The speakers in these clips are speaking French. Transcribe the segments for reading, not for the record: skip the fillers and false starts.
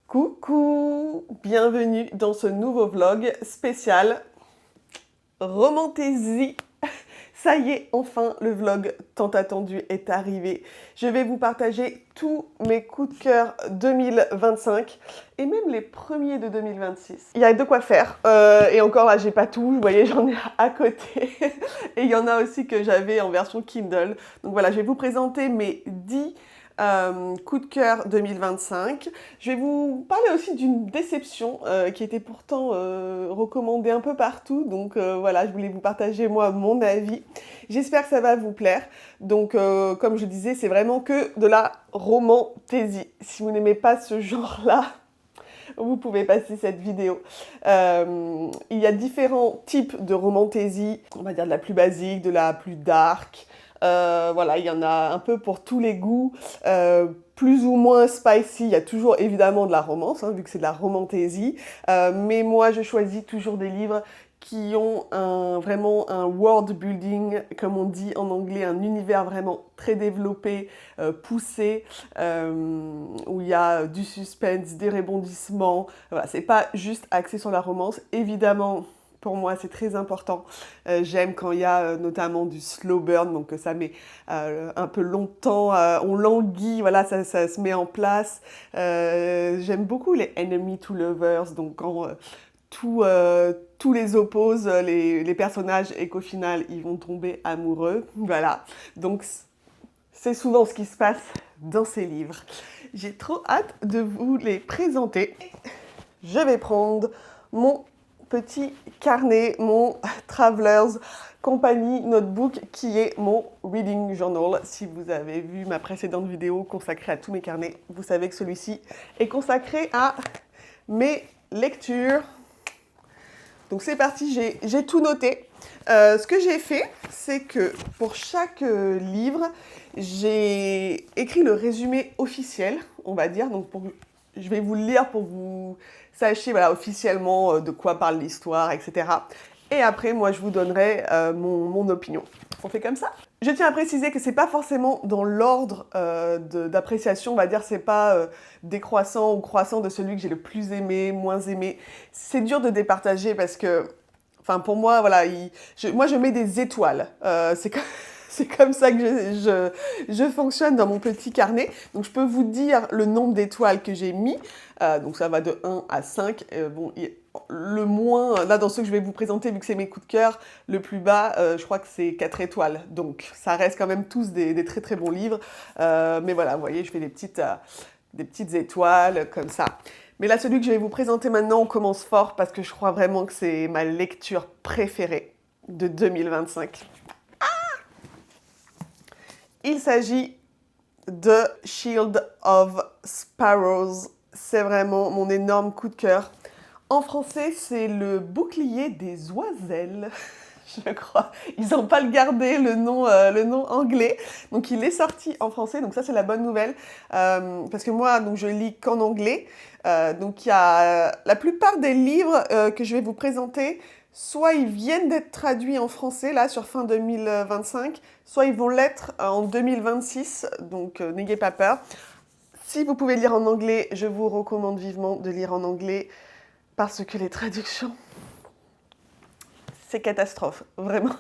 Coucou, bienvenue dans ce nouveau vlog spécial Romantaisie. Ça y est, enfin, le vlog tant attendu est arrivé. Je vais vous partager tous mes coups de cœur 2025 et même les premiers de 2026. Il y a de quoi faire. Et encore là, j'ai pas tout. Vous voyez, j'en ai à côté. Et il y en a aussi que j'avais en version Kindle. Donc voilà, je vais vous présenter mes 10 coup de cœur 2025. Je vais vous parler aussi d'une déception qui était pourtant recommandée un peu partout. Donc voilà, je voulais vous partager moi mon avis. J'espère que ça va vous plaire. Donc comme je disais, c'est vraiment que de la romantaisie. Si vous n'aimez pas ce genre-là, vous pouvez passer cette vidéo. Il y a différents types de romantaisie. On va dire de la plus basique, de la plus dark. Voilà, il y en a un peu pour tous les goûts, plus ou moins spicy. Il y a toujours évidemment de la romance, hein, vu que c'est de la romantaisie. Mais moi, je choisis toujours des livres qui ont vraiment un world building, comme on dit en anglais, un univers vraiment très développé, poussé, où il y a du suspense, des rebondissements. Voilà, c'est pas juste axé sur la romance. Évidemment, pour moi, c'est très important. J'aime quand il y a notamment du slow burn, donc ça met un peu longtemps, on languit, voilà, ça se met en place. J'aime beaucoup les enemy to lovers, donc quand tous les opposent, les personnages, et qu'au final, ils vont tomber amoureux. Voilà, donc c'est souvent ce qui se passe dans ces livres. J'ai trop hâte de vous les présenter. Je vais prendre mon petit carnet, mon Travelers Company Notebook, qui est mon reading journal. Si vous avez vu ma précédente vidéo consacrée à tous mes carnets, vous savez que celui-ci est consacré à mes lectures. Donc c'est parti, j'ai tout noté. Ce que j'ai fait, c'est que pour chaque livre, j'ai écrit le résumé officiel, on va dire. Donc je vais vous le lire pour que vous sachiez voilà, officiellement de quoi parle l'histoire, etc. Et après, moi, je vous donnerai mon opinion. On fait comme ça? Je tiens à préciser que c'est pas forcément dans l'ordre d'appréciation, on va dire, c'est pas décroissant ou croissant de celui que j'ai le plus aimé, moins aimé. C'est dur de départager parce que, enfin, pour moi, voilà, moi, je mets des étoiles. C'est comme ça que je fonctionne dans mon petit carnet. Donc, je peux vous dire le nombre d'étoiles que j'ai mis. Donc, ça va de 1 à 5. Bon, le moins, là, dans ceux que je vais vous présenter, vu que c'est mes coups de cœur, le plus bas, je crois que c'est 4 étoiles. Donc, ça reste quand même tous des très, très bons livres. Mais voilà, vous voyez, je fais des petites étoiles comme ça. Mais là, celui que je vais vous présenter maintenant, on commence fort parce que je crois vraiment que c'est ma lecture préférée de 2025. Il s'agit de Shield of Sparrows. C'est vraiment mon énorme coup de cœur. En français, c'est le bouclier des oiselles, je crois. Ils n'ont pas le gardé, le nom anglais. Donc, il est sorti en français. Donc, ça, c'est la bonne nouvelle. Parce que moi, donc, je lis qu'en anglais. Donc, il y a la plupart des livres que je vais vous présenter, soit ils viennent d'être traduits en français, là, sur fin 2025, soit ils vont l'être en 2026, donc n'ayez pas peur. Si vous pouvez lire en anglais, je vous recommande vivement de lire en anglais, parce que les traductions, c'est catastrophe, vraiment.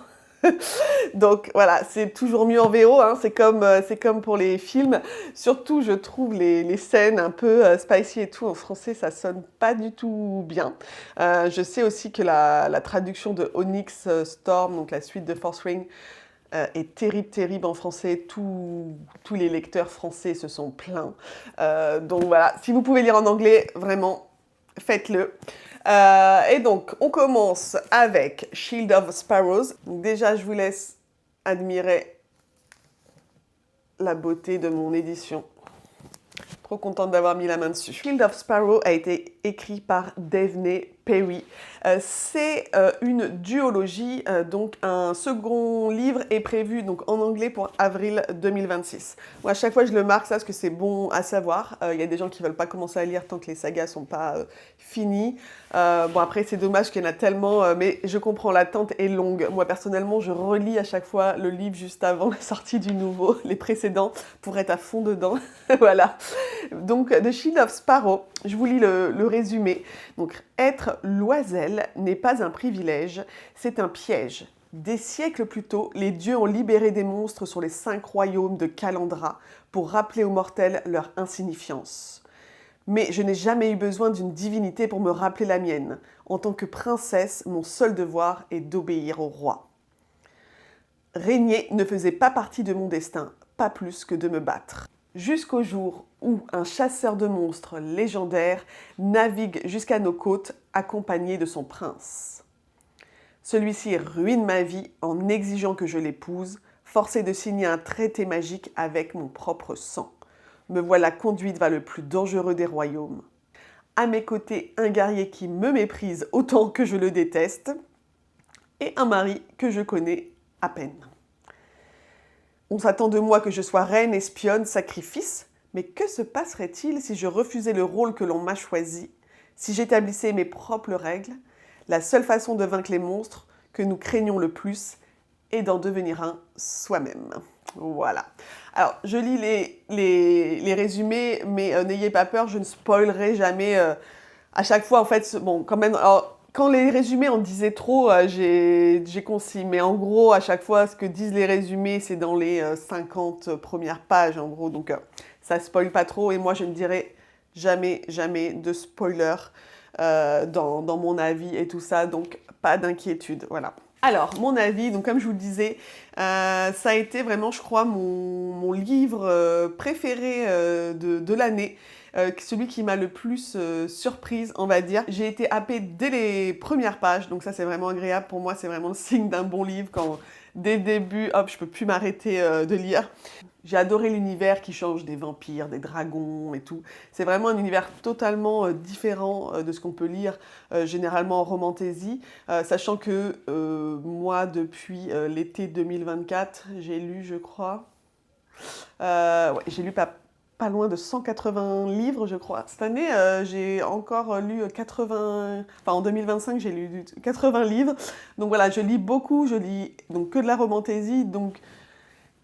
Donc voilà, c'est toujours mieux en VO, hein, c'est comme pour les films. Surtout, je trouve les scènes un peu spicy et tout, en français, ça sonne pas du tout bien. Je sais aussi que la traduction de Onyx Storm, donc la suite de Fourth Ring, est terrible en français. Tous les lecteurs français se sont plaints. Donc voilà, si vous pouvez lire en anglais, vraiment, faites-le. Et donc, on commence avec Shield of Sparrows. Donc déjà, je vous laisse admirer la beauté de mon édition. Trop contente d'avoir mis la main dessus. Shield of Sparrow a été écrit par Daphne Perry. C'est une duologie, donc un second livre est prévu donc, en anglais pour avril 2026. Moi, à chaque fois, je le marque ça parce que c'est bon à savoir. Il y a des gens qui ne veulent pas commencer à lire tant que les sagas ne sont pas finies. Bon, après, c'est dommage qu'il y en a tellement, mais je comprends, l'attente est longue. Moi, personnellement, je relis à chaque fois le livre juste avant la sortie du nouveau, les précédents, pour être à fond dedans. Voilà. Donc, The Shield of Sparrow, je vous lis le résumé. Donc, être Loisel n'est pas un privilège, c'est un piège. Des siècles plus tôt, les dieux ont libéré des monstres sur les 5 royaumes de Kalandra pour rappeler aux mortels leur insignifiance. Mais je n'ai jamais eu besoin d'une divinité pour me rappeler la mienne. En tant que princesse, mon seul devoir est d'obéir au roi. Régner ne faisait pas partie de mon destin, pas plus que de me battre. Jusqu'au jour où un chasseur de monstres légendaire navigue jusqu'à nos côtes accompagné de son prince. Celui-ci ruine ma vie en exigeant que je l'épouse, forcé de signer un traité magique avec mon propre sang. Me voilà conduite vers le plus dangereux des royaumes. À mes côtés, un guerrier qui me méprise autant que je le déteste, et un mari que je connais à peine. On s'attend de moi que je sois reine, espionne, sacrifice, mais que se passerait-il si je refusais le rôle que l'on m'a choisi, si j'établissais mes propres règles? La seule façon de vaincre les monstres que nous craignons le plus est d'en devenir un soi-même. Voilà. Alors, je lis les résumés, mais n'ayez pas peur, je ne spoilerai jamais. À chaque fois, en fait, bon, quand même... Alors, quand les résumés en disaient trop, j'ai concis. Mais en gros, à chaque fois, ce que disent les résumés, c'est dans les 50 premières pages, en gros. Donc, ça spoil pas trop. Et moi, je ne dirai jamais, jamais de spoiler dans mon avis et tout ça. Donc, pas d'inquiétude. Voilà. Alors, mon avis, donc comme je vous le disais, ça a été vraiment, je crois, mon livre préféré de l'année. Celui qui m'a le plus surprise, on va dire. J'ai été happée dès les premières pages, donc ça c'est vraiment agréable. Pour moi, c'est vraiment le signe d'un bon livre quand, dès le début, hop, je peux plus m'arrêter de lire. J'ai adoré l'univers qui change des vampires, des dragons et tout. C'est vraiment un univers totalement différent de ce qu'on peut lire généralement en romantaisie. Sachant que moi, depuis l'été 2024, j'ai lu, je crois... ouais, j'ai lu pas loin de 180 livres, je crois. Cette année, j'ai encore lu 80... Enfin, en 2025, j'ai lu 80 livres. Donc voilà, je lis beaucoup, je lis donc que de la romantaisie. Donc,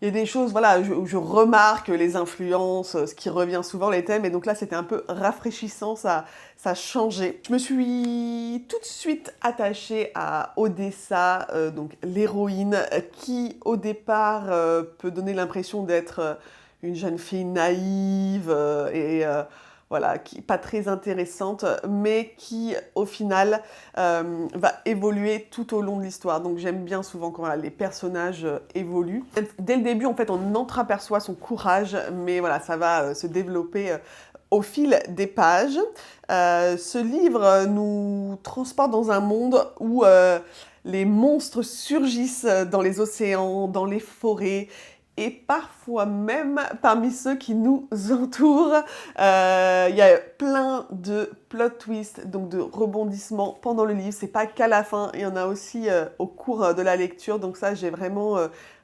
il y a des choses, voilà, où je remarque les influences, ce qui revient souvent, les thèmes. Et donc là, c'était un peu rafraîchissant, ça a changé. Je me suis tout de suite attachée à Odessa, donc l'héroïne, qui, au départ, peut donner l'impression d'être... une jeune fille naïve voilà, qui pas très intéressante, mais qui, au final, va évoluer tout au long de l'histoire. Donc j'aime bien souvent quand voilà, les personnages évoluent. Dès le début, en fait, on entreaperçoit son courage, mais voilà, ça va se développer au fil des pages. Ce livre nous transporte dans un monde où les monstres surgissent dans les océans, dans les forêts, et parfois même parmi ceux qui nous entourent. Il y a plein de plot twists, donc de rebondissements pendant le livre. C'est pas qu'à la fin, il y en a aussi au cours de la lecture. Donc ça, j'ai vraiment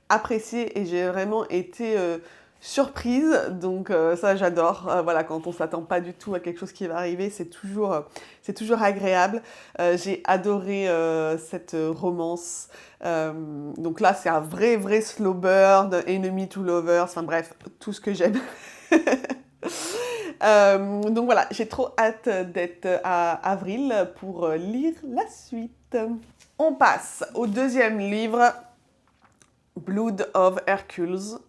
apprécié et j'ai vraiment été surprise. Donc ça, j'adore. Voilà, quand on s'attend pas du tout à quelque chose qui va arriver, c'est toujours agréable. J'ai adoré cette romance. Donc là, c'est un vrai slow burn, enemy to lovers, enfin bref, tout ce que j'aime. Donc voilà, j'ai trop hâte d'être à avril pour lire la suite. On passe au deuxième livre, Blood of Hercules.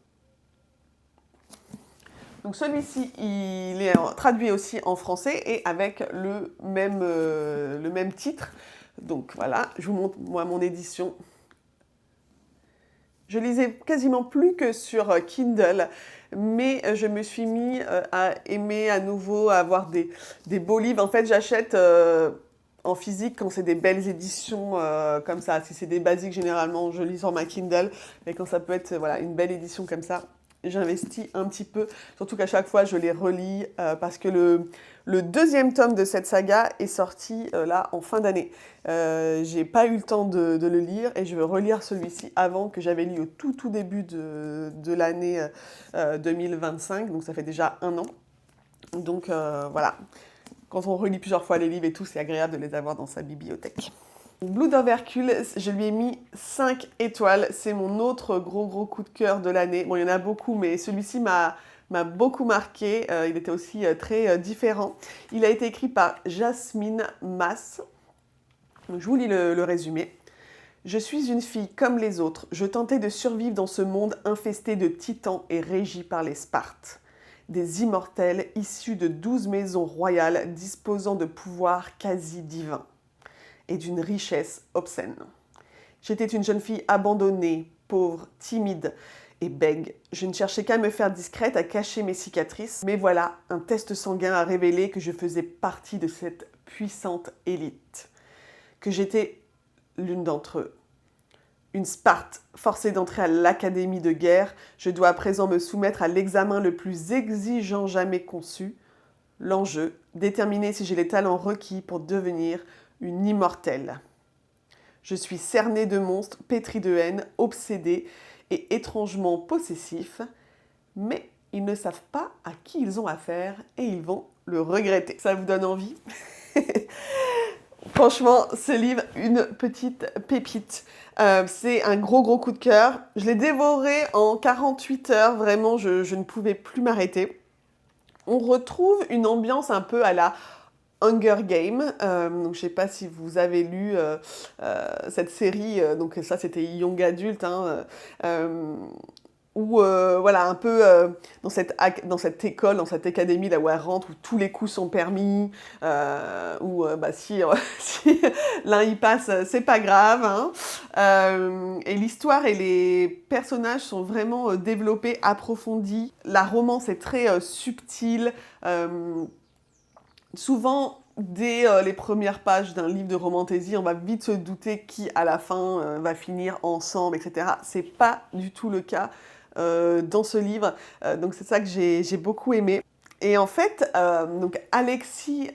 Donc celui-ci, il est traduit aussi en français et avec le même titre. Donc voilà, je vous montre moi mon édition. Je lisais quasiment plus que sur Kindle, mais je me suis mis à aimer à nouveau, à avoir des beaux livres. En fait, j'achète en physique quand c'est des belles éditions comme ça. Si c'est des basiques, généralement, je lis sur ma Kindle. Mais quand ça peut être voilà, une belle édition comme ça, j'investis un petit peu, surtout qu'à chaque fois je les relis parce que le deuxième tome de cette saga est sorti là en fin d'année. J'ai pas eu le temps de le lire et je veux relire celui-ci avant que j'avais lu au tout début de l'année 2025, donc ça fait déjà un an. Donc voilà, quand on relit plusieurs fois les livres et tout, c'est agréable de les avoir dans sa bibliothèque. Blood of Hercule, je lui ai mis 5 étoiles. C'est mon autre gros coup de cœur de l'année. Bon, il y en a beaucoup, mais celui-ci m'a beaucoup marqué. Il était aussi très différent. Il a été écrit par Jasmine Mas. Donc, je vous lis le résumé. Je suis une fille comme les autres. Je tentais de survivre dans ce monde infesté de titans et régi par les Spartes. Des immortels issus de 12 maisons royales disposant de pouvoirs quasi divins et d'une richesse obscène. J'étais une jeune fille abandonnée, pauvre, timide et bègue. Je ne cherchais qu'à me faire discrète, à cacher mes cicatrices. Mais voilà, un test sanguin a révélé que je faisais partie de cette puissante élite. Que j'étais l'une d'entre eux. Une Sparte, forcée d'entrer à l'académie de guerre, je dois à présent me soumettre à l'examen le plus exigeant jamais conçu. L'enjeu, déterminer si j'ai les talents requis pour devenir une immortelle. Je suis cernée de monstres, pétris de haine, obsédés et étrangement possessifs, mais ils ne savent pas à qui ils ont affaire et ils vont le regretter. Ça vous donne envie? Franchement, ce livre, une petite pépite. C'est un gros coup de cœur. Je l'ai dévoré en 48 heures, vraiment, je ne pouvais plus m'arrêter. On retrouve une ambiance un peu à la Hunger Games. Donc, je ne sais pas si vous avez lu cette série, donc ça c'était Young Adult, hein, où voilà, un peu dans cette école, dans cette académie là où elle rentre, où tous les coups sont permis, où bah, si l'un y passe, c'est pas grave. Hein. Et l'histoire et les personnages sont vraiment développés, approfondis. La romance est très subtile. Souvent, dès les premières pages d'un livre de romantasy, on va vite se douter qui, à la fin, va finir ensemble, etc. C'est pas du tout le cas dans ce livre. Donc c'est ça que j'ai beaucoup aimé. Et en fait, donc Alexis,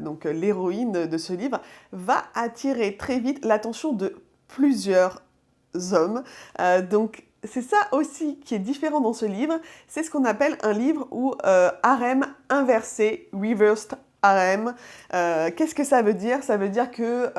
donc l'héroïne de ce livre, va attirer très vite l'attention de plusieurs hommes. Donc c'est ça aussi qui est différent dans ce livre. C'est ce qu'on appelle un livre où harem inversé, reversed harem. Qu'est-ce que ça veut dire? Ça veut dire que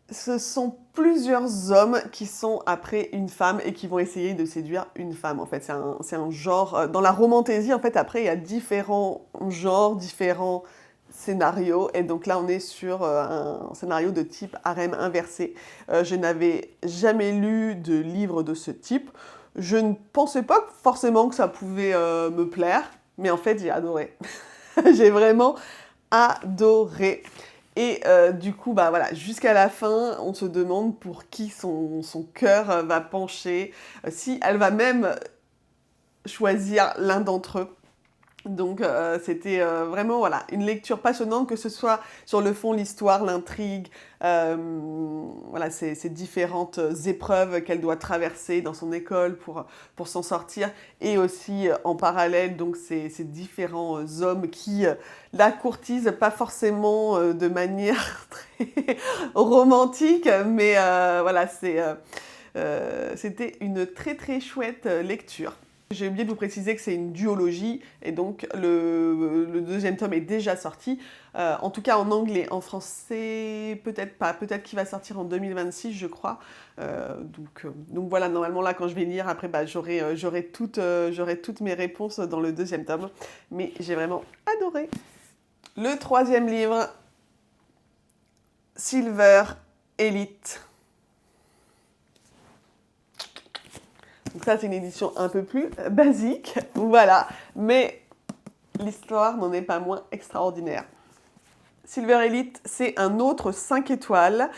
ce sont plusieurs hommes qui sont après une femme et qui vont essayer de séduire une femme. En fait, c'est un genre... Dans la romantasy, en fait, après, il y a différents genres, différents scénarios. Et donc là, on est sur un scénario de type harem inversé. Je n'avais jamais lu de livre de ce type. Je ne pensais pas forcément que ça pouvait me plaire. Mais en fait, j'ai adoré. J'ai vraiment adoré. Et du coup, bah voilà, jusqu'à la fin, on se demande pour qui son cœur va pencher, si elle va même choisir l'un d'entre eux. Donc c'était vraiment voilà, une lecture passionnante, que ce soit sur le fond, l'histoire, l'intrigue, voilà, ces différentes épreuves qu'elle doit traverser dans son école pour s'en sortir, et aussi en parallèle donc ces différents hommes qui la courtisent, pas forcément de manière très romantique, mais voilà, c'était une très chouette lecture. J'ai oublié de vous préciser que c'est une duologie, et donc le deuxième tome est déjà sorti, en tout cas en anglais. En français, peut-être pas, peut-être qu'il va sortir en 2026, je crois. Donc voilà, normalement là, quand je vais lire, après, bah, j'aurai toutes mes réponses dans le deuxième tome, mais j'ai vraiment adoré. Le troisième livre, Silver Elite. Donc ça, c'est une édition un peu plus basique, voilà. Mais l'histoire n'en est pas moins extraordinaire. Silver Elite, c'est un autre 5 étoiles,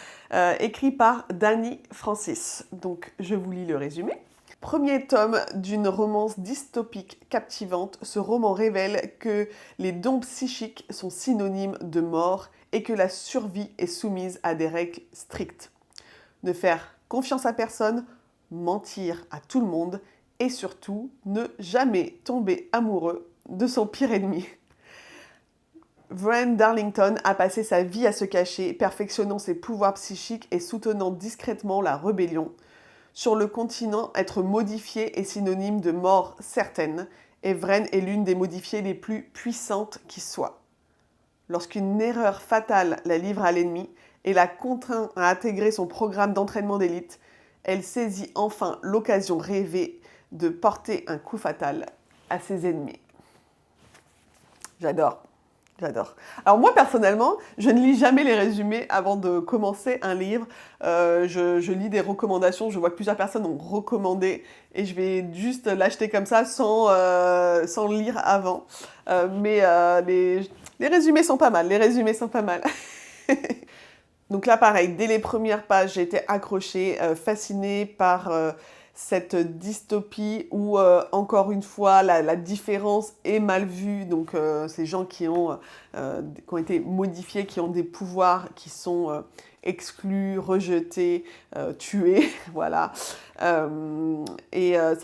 écrit par Dani Francis. Donc, je vous lis le résumé. Premier tome d'une romance dystopique captivante, ce roman révèle que les dons psychiques sont synonymes de mort et que la survie est soumise à des règles strictes. Ne faire confiance à personne, mentir à tout le monde, et surtout ne jamais tomber amoureux de son pire ennemi. Vren Darlington a passé sa vie à se cacher, perfectionnant ses pouvoirs psychiques et soutenant discrètement la rébellion. Sur le continent, être modifié est synonyme de mort certaine, et Vren est l'une des modifiées les plus puissantes qui soient. Lorsqu'une erreur fatale la livre à l'ennemi et la contraint à intégrer son programme d'entraînement d'élite, elle saisit enfin l'occasion rêvée de porter un coup fatal à ses ennemis. J'adore. Alors moi, personnellement, je ne lis jamais les résumés avant de commencer un livre. Je lis des recommandations, je vois que plusieurs personnes ont recommandé et je vais juste l'acheter comme ça sans le lire avant. Mais les résumés sont pas mal, Donc là, pareil, dès les premières pages, j'ai été accrochée, fascinée par cette dystopie où, encore une fois, la différence est mal vue. Donc, ces gens qui ont été modifiés, qui ont des pouvoirs, qui sont exclus, rejetés, tués, voilà. Ça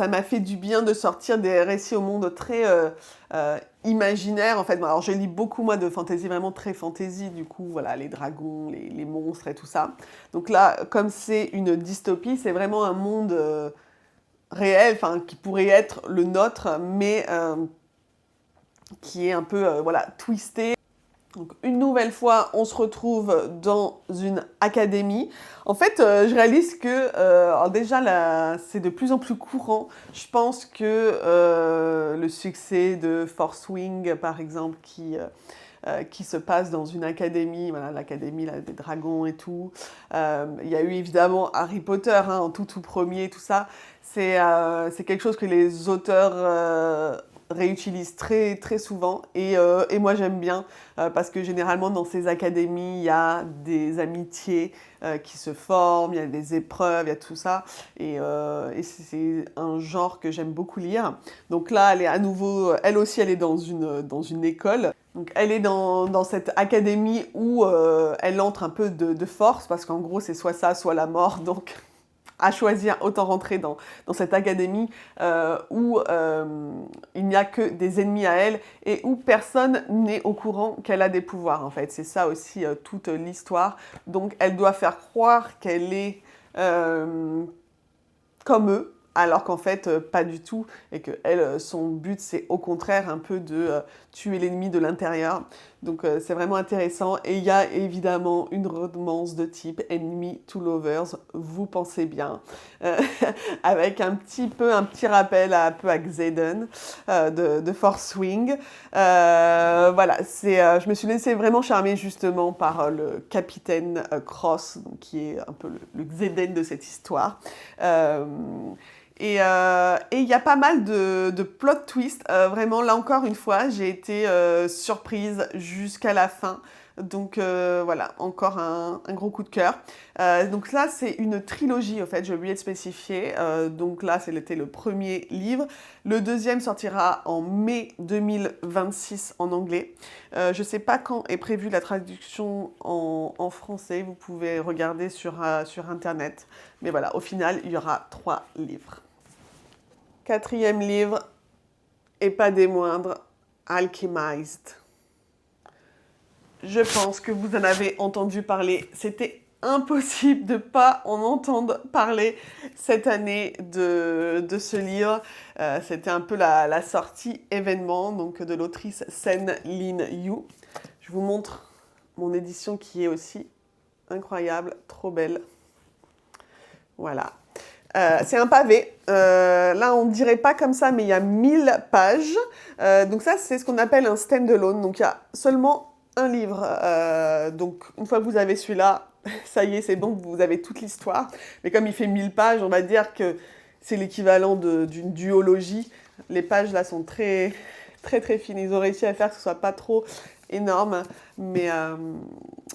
m'a fait du bien de sortir des récits au monde très imaginaire, en fait. Alors, je lis beaucoup, moi, de fantasy, vraiment très fantasy, du coup, voilà, les dragons, les monstres et tout ça. Donc là, comme c'est une dystopie, c'est vraiment un monde réel, enfin, qui pourrait être le nôtre, mais qui est un peu, twisté. Donc, une nouvelle fois, on se retrouve dans une académie. En fait, je réalise que alors déjà, là, c'est de plus en plus courant. Je pense que le succès de Force Wing, par exemple, qui se passe dans une académie, voilà, l'académie des dragons et tout. Il y a eu évidemment Harry Potter, hein, en tout premier, tout ça. C'est quelque chose que les auteurs réutilisent très, très souvent et moi j'aime bien parce que généralement dans ces académies il y a des amitiés qui se forment, il y a des épreuves, il y a tout ça et c'est un genre que j'aime beaucoup lire. Donc là elle est à nouveau, elle aussi elle est dans une école. Donc elle est dans cette académie où elle entre un peu de force parce qu'en gros c'est soit ça soit la mort, donc à choisir, autant rentrer dans cette académie où il n'y a que des ennemis à elle et où personne n'est au courant qu'elle a des pouvoirs, en fait. C'est ça aussi toute l'histoire. Donc, elle doit faire croire qu'elle est comme eux, alors qu'en fait, pas du tout, et que elle, son but, c'est au contraire un peu de tuer l'ennemi de l'intérieur. Donc c'est vraiment intéressant, et il y a évidemment une romance de type Enemy to Lovers, vous pensez bien, avec un petit rappel un peu à Xaden de Force Wing. Voilà, je me suis laissée vraiment charmer justement par le capitaine Cross, donc, qui est un peu le Xaden de cette histoire. Et il y a pas mal de plot twists. Vraiment, là encore une fois, j'ai été surprise jusqu'à la fin. Donc voilà, encore un gros coup de cœur. Donc là, c'est une trilogie, en fait, j'ai oublié de spécifier. Donc là, c'était le premier livre. Le deuxième sortira en mai 2026 en anglais. Je ne sais pas quand est prévue la traduction en français. Vous pouvez regarder sur Internet. Mais voilà, au final, il y aura 3 livres. 4e livre, et pas des moindres, Alchemized. Je pense que vous en avez entendu parler. C'était impossible de ne pas en entendre parler cette année de ce livre. C'était un peu la sortie événement donc, de l'autrice Sen Lin Yu. Je vous montre mon édition qui est aussi incroyable, trop belle. Voilà. C'est un pavé. Là, on ne dirait pas comme ça, mais il y a 1000 pages. Donc ça, c'est ce qu'on appelle un stand-alone. Donc il y a seulement un livre. Donc une fois que vous avez celui-là, ça y est, c'est bon, vous avez toute l'histoire. Mais comme il fait 1000 pages, on va dire que c'est l'équivalent d'une duologie. Les pages là sont très, très, très fines. Ils ont réussi à faire que ce soit pas trop énorme. Mais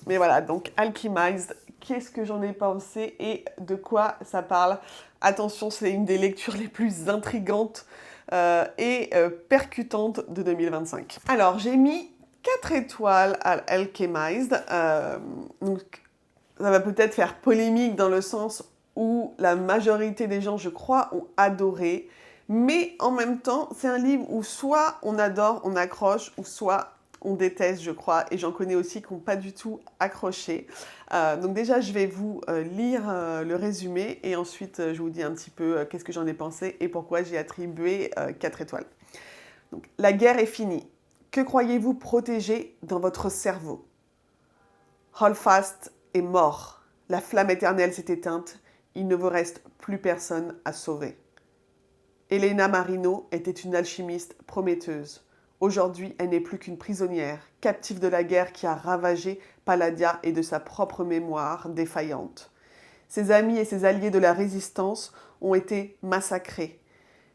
voilà, donc Alchemized. Qu'est-ce que j'en ai pensé et de quoi ça parle? Attention, c'est une des lectures les plus intrigantes et percutantes de 2025. Alors, j'ai mis 4 étoiles à Alchemized. Donc, ça va peut-être faire polémique dans le sens où la majorité des gens, je crois, ont adoré. Mais en même temps, c'est un livre où soit on adore, on accroche, ou soit on déteste, je crois. Et j'en connais aussi qui n'ont pas du tout accroché. Donc déjà, je vais vous lire le résumé et ensuite, je vous dis un petit peu qu'est-ce que j'en ai pensé et pourquoi j'ai attribué 4 étoiles. Donc, la guerre est finie. Que croyez-vous protéger dans votre cerveau? Holdfast est mort. La flamme éternelle s'est éteinte. Il ne vous reste plus personne à sauver. Elena Marino était une alchimiste prometteuse. Aujourd'hui, elle n'est plus qu'une prisonnière, captive de la guerre qui a ravagé Palladia et de sa propre mémoire défaillante. Ses amis et ses alliés de la résistance ont été massacrés,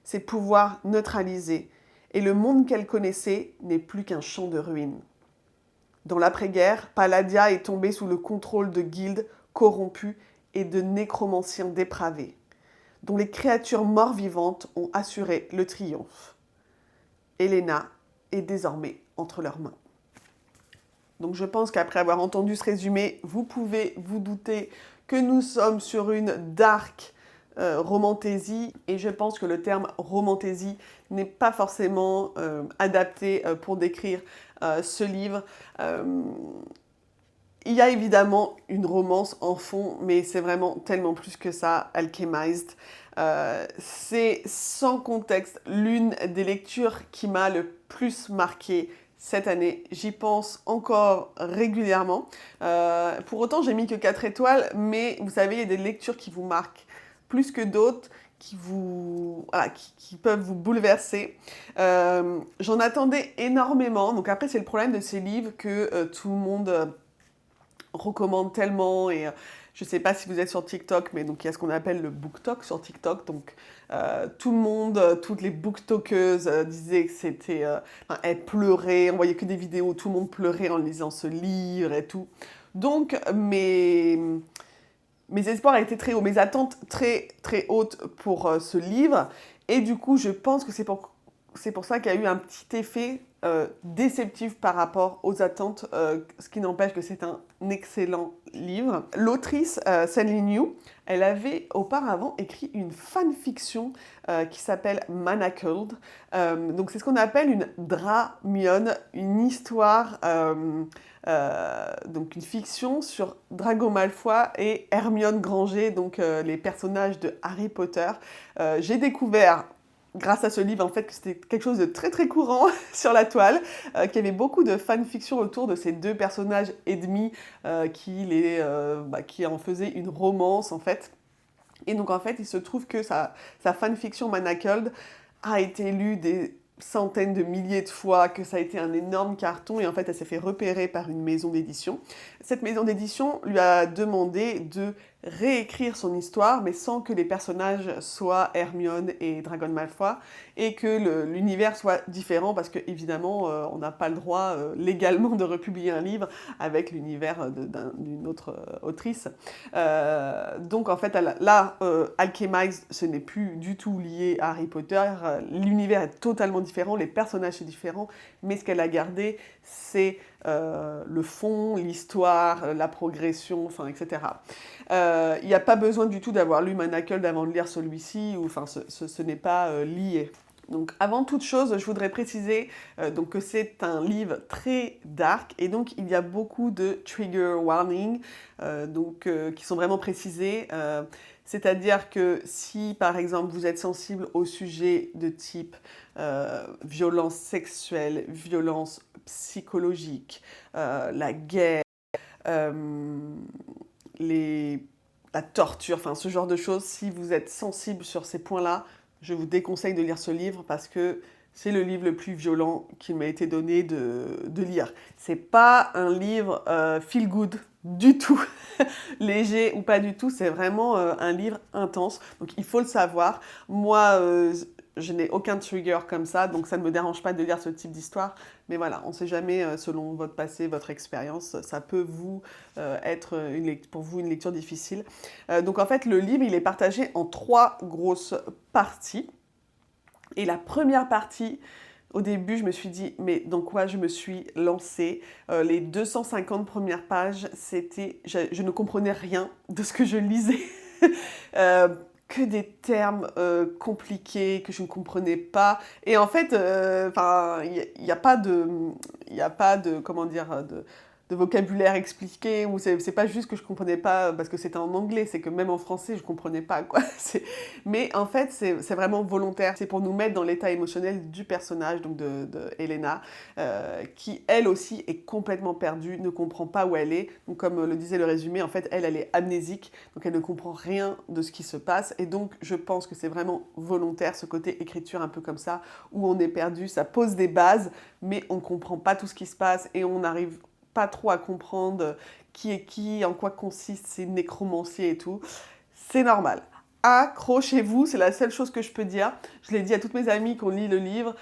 ses pouvoirs neutralisés, et le monde qu'elle connaissait n'est plus qu'un champ de ruines. Dans l'après-guerre, Palladia est tombée sous le contrôle de guildes corrompues et de nécromanciens dépravés, dont les créatures mort-vivantes ont assuré le triomphe. Elena est désormais entre leurs mains. Donc je pense qu'après avoir entendu ce résumé, vous pouvez vous douter que nous sommes sur une dark romantaisie, et je pense que le terme romantaisie n'est pas forcément adapté pour décrire ce livre. Il y a évidemment une romance en fond, mais c'est vraiment tellement plus que ça, Alchemized. C'est sans contexte l'une des lectures qui m'a le plus marquée cette année. J'y pense encore régulièrement. Pour autant, j'ai mis que 4 étoiles, mais vous savez, il y a des lectures qui vous marquent plus que d'autres, qui peuvent vous bouleverser. J'en attendais énormément. Donc après, c'est le problème de ces livres que tout le monde recommande tellement. Et je ne sais pas si vous êtes sur TikTok, mais donc il y a ce qu'on appelle le BookTok sur TikTok. Donc tout le monde, toutes les booktokeuses disaient que c'était... elles pleuraient, on voyait que des vidéos où tout le monde pleurait en lisant ce livre et tout. Donc mes espoirs étaient très hauts, mes attentes très très hautes pour ce livre. Et du coup, je pense que c'est pour ça qu'il y a eu un petit effet déceptif par rapport aux attentes, ce qui n'empêche que c'est un excellent livre. L'autrice Céline Liu, elle avait auparavant écrit une fanfiction qui s'appelle Manacled. Donc c'est ce qu'on appelle une dramion, une histoire, donc une fiction sur Drago Malfoy et Hermione Granger, donc les personnages de Harry Potter. J'ai découvert grâce à ce livre, en fait, que c'était quelque chose de très très courant sur la toile, qu'il y avait beaucoup de fanfiction autour de ces deux personnages ennemis qui en faisaient une romance, en fait. Et donc, en fait, il se trouve que sa fanfiction Manacled a été lue des centaines de milliers de fois, que ça a été un énorme carton, et en fait, elle s'est fait repérer par une maison d'édition. Cette maison d'édition lui a demandé de réécrire son histoire, mais sans que les personnages soient Hermione et Drago Malfoy, et que l'univers soit différent, parce que évidemment, on n'a pas le droit légalement de republier un livre avec l'univers d'une autre autrice. Donc en fait, là, Alchemized, ce n'est plus du tout lié à Harry Potter, l'univers est totalement différent, les personnages sont différents, mais ce qu'elle a gardé, c'est le fond, l'histoire, la progression, enfin, etc. Il n'y a pas besoin du tout d'avoir lu Manacled avant de lire celui-ci, ce n'est pas lié. Donc avant toute chose, je voudrais préciser donc que c'est un livre très dark et donc il y a beaucoup de trigger warning qui sont vraiment précisés. C'est-à-dire que si par exemple vous êtes sensible au sujet de type violence sexuelle, violence psychologique, la guerre, la torture, enfin ce genre de choses, si vous êtes sensible sur ces points-là, je vous déconseille de lire ce livre parce que c'est le livre le plus violent qu'il m'a été donné de lire. C'est pas un livre feel good du tout, léger ou pas du tout, c'est vraiment un livre intense, donc il faut le savoir. Moi, je n'ai aucun trigger comme ça, donc ça ne me dérange pas de lire ce type d'histoire, mais voilà, on ne sait jamais, selon votre passé, votre expérience, ça peut être pour vous une lecture difficile. Donc en fait, le livre, il est partagé en 3 grosses parties. Et la première partie, au début, je me suis dit, mais dans quoi je me suis lancée? Les 250 premières pages, je ne comprenais rien de ce que je lisais. que des termes compliqués que je ne comprenais pas. Et en fait, il y a pas de, comment dire, de vocabulaire expliqué, ou c'est pas juste que je comprenais pas parce que c'était en anglais, c'est que même en français, je comprenais pas, quoi. Mais en fait, c'est vraiment volontaire. C'est pour nous mettre dans l'état émotionnel du personnage, donc de Elena, qui, elle aussi, est complètement perdue, ne comprend pas où elle est. Donc, comme le disait le résumé, en fait, elle est amnésique, donc elle ne comprend rien de ce qui se passe. Et donc, je pense que c'est vraiment volontaire, ce côté écriture un peu comme ça, où on est perdu, ça pose des bases, mais on ne comprend pas tout ce qui se passe et on n'arrive pas trop à comprendre qui est qui, en quoi consiste ces nécromanciers et tout. C'est normal. Accrochez-vous, c'est la seule chose que je peux dire. Je l'ai dit à toutes mes amies qui ont lu le livre.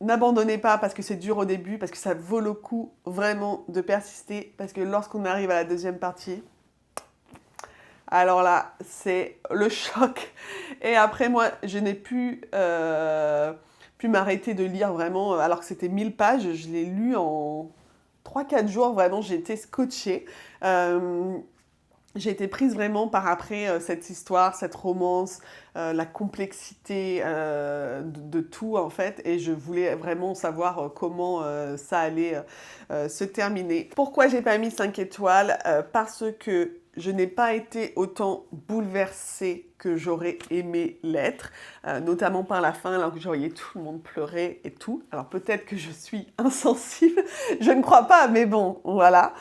N'abandonnez pas parce que c'est dur au début, parce que ça vaut le coup vraiment de persister, parce que lorsqu'on arrive à la deuxième partie, alors là, c'est le choc. Et après, moi, je n'ai pu m'arrêter de lire vraiment, alors que c'était 1000 pages. Je l'ai lu en 3-4 jours, vraiment, j'ai été scotchée. J'ai été prise vraiment par après cette histoire, cette romance, la complexité de tout en fait, et je voulais vraiment savoir comment ça allait se terminer. Pourquoi j'ai pas mis 5 étoiles? Parce que je n'ai pas été autant bouleversée que j'aurais aimé l'être, notamment par la fin, alors que je voyais tout le monde pleurer et tout. Alors peut-être que je suis insensible, je ne crois pas, mais bon, voilà.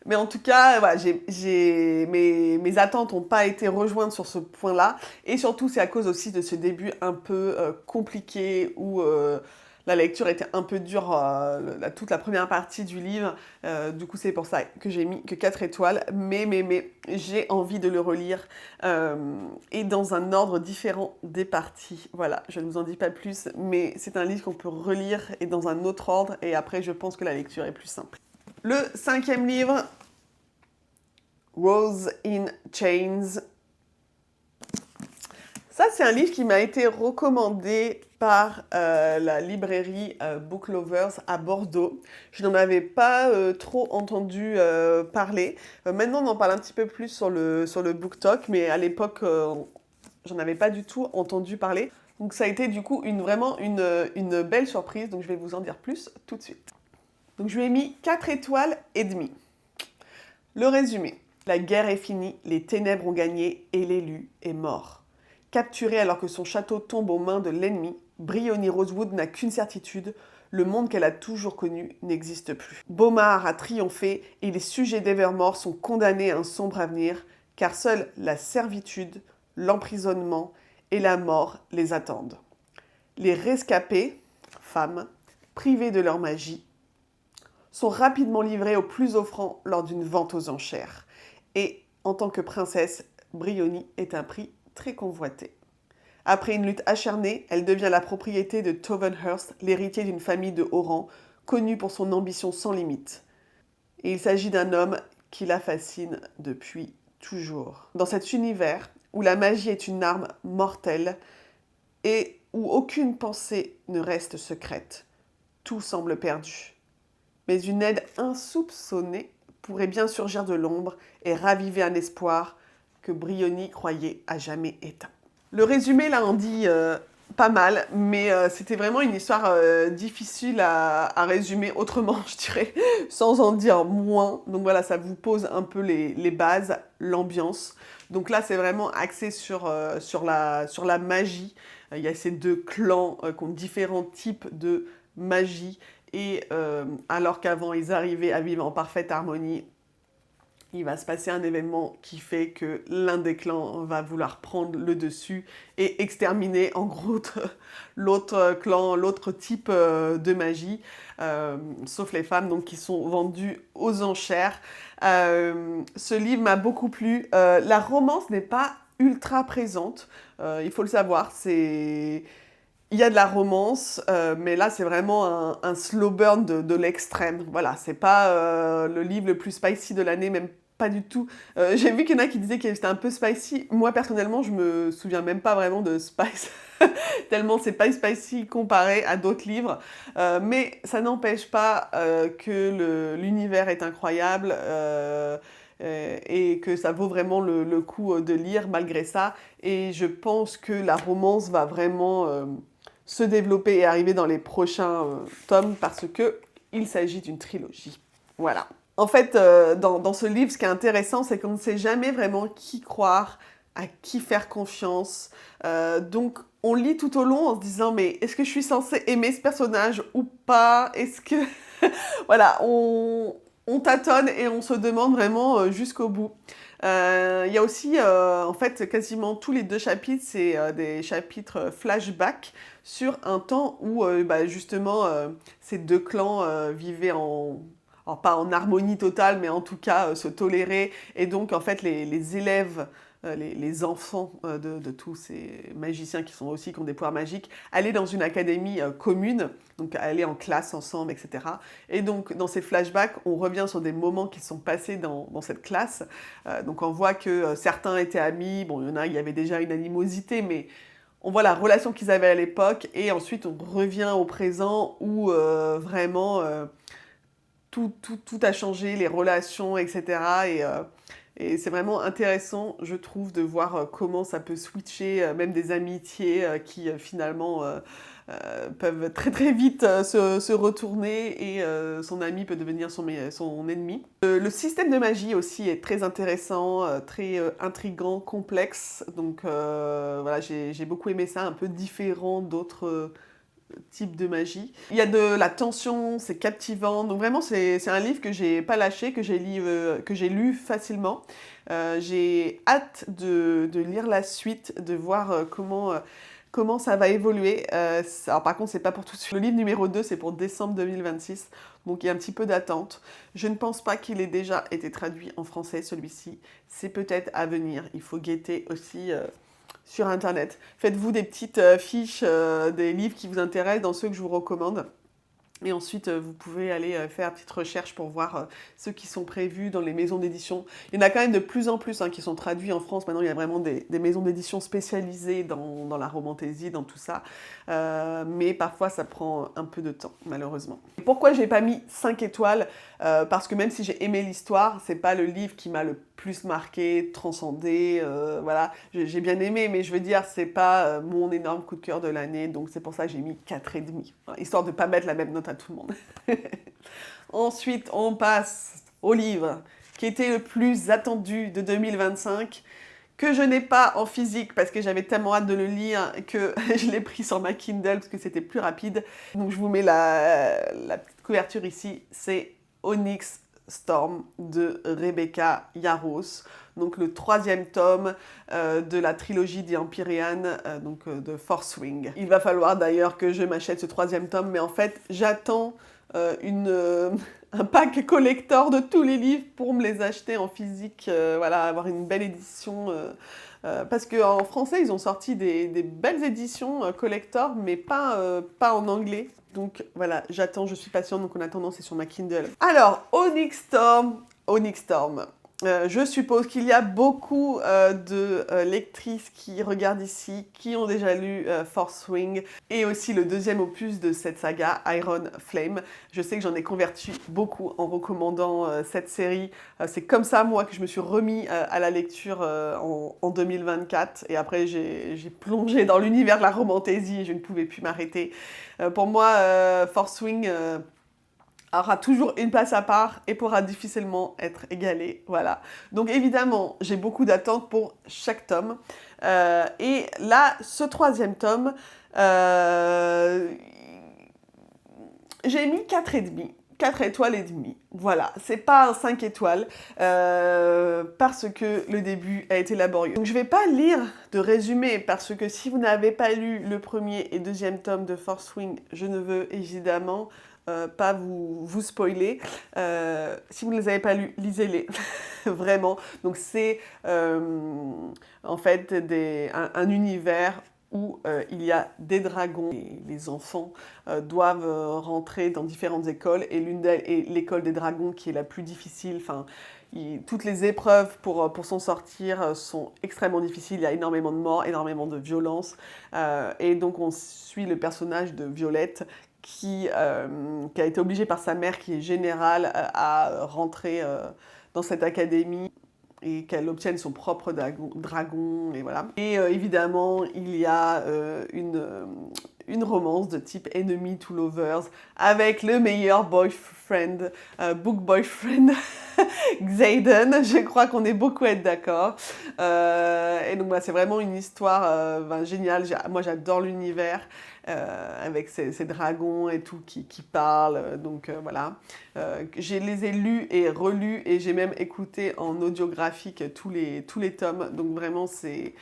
Mais en tout cas, voilà, mes attentes n'ont pas été rejointes sur ce point-là. Et surtout, c'est à cause aussi de ce début un peu compliqué où la lecture était un peu dure toute la première partie du livre. Du coup, c'est pour ça que j'ai mis que 4 étoiles. Mais j'ai envie de le relire et dans un ordre différent des parties. Voilà, je ne vous en dis pas plus, mais c'est un livre qu'on peut relire et dans un autre ordre. Et après, je pense que la lecture est plus simple. Le 5e livre, Rose in Chains. Ça, c'est un livre qui m'a été recommandé par la librairie Book Lovers à Bordeaux. Je n'en avais pas trop entendu parler. Maintenant, on en parle un petit peu plus sur le BookTok, mais à l'époque, j'en avais pas du tout entendu parler. Donc ça a été du coup vraiment une belle surprise, donc je vais vous en dire plus tout de suite. Donc je lui ai mis 4 étoiles et demie. Le résumé. La guerre est finie, les ténèbres ont gagné et l'élu est mort. Capturée alors que son château tombe aux mains de l'ennemi, Bryony Rosewood n'a qu'une certitude, le monde qu'elle a toujours connu n'existe plus. Beaumar a triomphé et les sujets d'Evermore sont condamnés à un sombre avenir, car seule la servitude, l'emprisonnement et la mort les attendent. Les rescapés, femmes, privées de leur magie, sont rapidement livrés aux plus offrants lors d'une vente aux enchères. Et en tant que princesse, Bryony est un prix très convoité. Après une lutte acharnée, elle devient la propriété de Tavernhurst, l'héritier d'une famille de haut rang, connue pour son ambition sans limite. Et il s'agit d'un homme qui la fascine depuis toujours. Dans cet univers où la magie est une arme mortelle et où aucune pensée ne reste secrète, tout semble perdu. Mais une aide insoupçonnée pourrait bien surgir de l'ombre et raviver un espoir que Bryony croyait à jamais éteint. Le résumé, là, en dit pas mal, mais c'était vraiment une histoire difficile à résumer autrement, je dirais, sans en dire moins. Donc voilà, ça vous pose un peu les bases, l'ambiance. Donc là, c'est vraiment axé sur la magie. Il y a ces deux clans qui ont différents types de magie. Et alors qu'avant, ils arrivaient à vivre en parfaite harmonie, il va se passer un événement qui fait que l'un des clans va vouloir prendre le dessus et exterminer en gros l'autre clan, l'autre type de magie, sauf les femmes donc, qui sont vendues aux enchères. Ce livre m'a beaucoup plu. La romance n'est pas ultra présente, il faut le savoir, il y a de la romance, mais là, c'est vraiment un slow burn de l'extrême. Voilà, c'est pas le livre le plus spicy de l'année, même pas du tout. J'ai vu qu'il y en a qui disaient que c'était un peu spicy. Moi, personnellement, je me souviens même pas vraiment de spice. Tellement c'est pas spicy comparé à d'autres livres. Mais ça n'empêche pas que l'univers est incroyable. et que ça vaut vraiment le coup de lire malgré ça. Et je pense que la romance va vraiment se développer et arriver dans les prochains tomes parce que il s'agit d'une trilogie. Voilà. En fait, dans ce livre, ce qui est intéressant, c'est qu'on ne sait jamais vraiment qui croire, à qui faire confiance. Donc, on lit tout au long en se disant, mais est-ce que je suis censée aimer ce personnage ou pas? Est-ce que... voilà, on tâtonne et on se demande vraiment jusqu'au bout. Il y a aussi, en fait, quasiment tous les 2 chapitres, c'est des chapitres flashback sur un temps où, justement, ces 2 clans vivaient en... Alors, pas en harmonie totale, mais en tout cas se toléraient. Et donc, en fait, les élèves, les enfants de tous ces magiciens qui ont des pouvoirs magiques, allaient dans une académie commune, donc aller en classe ensemble, etc. Et donc, dans ces flashbacks, on revient sur des moments qui sont passés dans cette classe. Donc, on voit que certains étaient amis. Bon, il y en a, il y avait déjà une animosité, mais on voit la relation qu'ils avaient à l'époque. Et ensuite, on revient au présent où vraiment tout a changé, les relations, etc. Et c'est vraiment intéressant, je trouve, de voir comment ça peut switcher, même des amitiés qui finalement peuvent très très vite se retourner et son ami peut devenir son ennemi. Le système de magie aussi est très intéressant, très intriguant, complexe. Donc voilà, j'ai beaucoup aimé ça, un peu différent d'autres type de magie. Il y a de la tension, c'est captivant. Donc vraiment, c'est un livre que j'ai pas lâché, que j'ai lu facilement. J'ai hâte de lire la suite, de voir comment ça va évoluer. Alors par contre, c'est pas pour tout de suite. Le livre numéro 2, c'est pour décembre 2026. Donc il y a un petit peu d'attente. Je ne pense pas qu'il ait déjà été traduit en français, celui-ci. C'est peut-être à venir. Il faut guetter aussi sur Internet. Faites-vous des petites fiches des livres qui vous intéressent, dans ceux que je vous recommande. Et ensuite, vous pouvez aller faire une petite recherche pour voir ceux qui sont prévus dans les maisons d'édition. Il y en a quand même de plus en plus qui sont traduits en France. Maintenant, il y a vraiment des maisons d'édition spécialisées dans la romantaisie, dans tout ça. Mais parfois, ça prend un peu de temps, malheureusement. Pourquoi j'ai pas mis 5 étoiles parce que même si j'ai aimé l'histoire, c'est pas le livre qui m'a le plus marqué, transcendé. Voilà, j'ai bien aimé, mais je veux dire, c'est pas mon énorme coup de cœur de l'année. Donc, c'est pour ça que j'ai mis 4,5. Voilà, histoire de pas mettre la même note à tout le monde. Ensuite, on passe au livre qui était le plus attendu de 2025, que je n'ai pas en physique parce que j'avais tellement hâte de le lire que je l'ai pris sur ma Kindle parce que c'était plus rapide. Donc je vous mets la petite couverture ici, c'est Onyx Storm de Rebecca Yarros. Donc le 3e tome de la trilogie The Empyrean, de Fourth Wing. Il va falloir d'ailleurs que je m'achète ce 3e tome, mais en fait j'attends un pack collector de tous les livres pour me les acheter en physique, voilà, avoir une belle édition. Parce qu'en français, ils ont sorti des belles éditions collector, mais pas en anglais. Donc voilà, j'attends, je suis patiente, donc en attendant, c'est sur ma Kindle. Alors, Onyx Storm. Je suppose qu'il y a beaucoup de lectrices qui regardent ici, qui ont déjà lu Fourth Wing, et aussi le 2e opus de cette saga, Iron Flame. Je sais que j'en ai converti beaucoup en recommandant cette série. C'est comme ça, moi, que je me suis remis à la lecture en 2024. Et après, j'ai plongé dans l'univers de la romantaisie et je ne pouvais plus m'arrêter. Pour moi, Fourth Wing aura toujours une place à part et pourra difficilement être égalé. Voilà. Donc évidemment, j'ai beaucoup d'attentes pour chaque tome. Et là, ce 3e tome, j'ai mis 4,5. 4 étoiles et demie. Voilà, c'est pas un 5 étoiles parce que le début a été laborieux. Donc je vais pas lire de résumé parce que si vous n'avez pas lu le 1er et 2e tome de Fourth Wing, je ne veux évidemment pas vous spoiler. Si vous ne les avez pas lus, lisez-les, vraiment. Donc c'est en fait un univers où il y a des dragons. Et les enfants doivent rentrer dans différentes écoles et l'une d'elles est l'école des dragons qui est la plus difficile. Enfin, toutes les épreuves pour s'en sortir sont extrêmement difficiles. Il y a énormément de morts, énormément de violence. Et donc on suit le personnage de Violette qui a été obligée par sa mère, qui est générale, à rentrer dans cette académie et qu'elle obtienne son propre dragon, et voilà. Et évidemment, il y a une romance de type Enemy to Lovers avec le meilleur boyfriend, book boyfriend, Xaden. Je crois qu'on est beaucoup à être d'accord. Et donc voilà, c'est vraiment une histoire géniale. Moi, j'adore l'univers. Avec ces dragons et tout qui parlent. Donc voilà. Je les ai lus et relus et j'ai même écouté en audiographique tous les tomes. Donc vraiment, c'est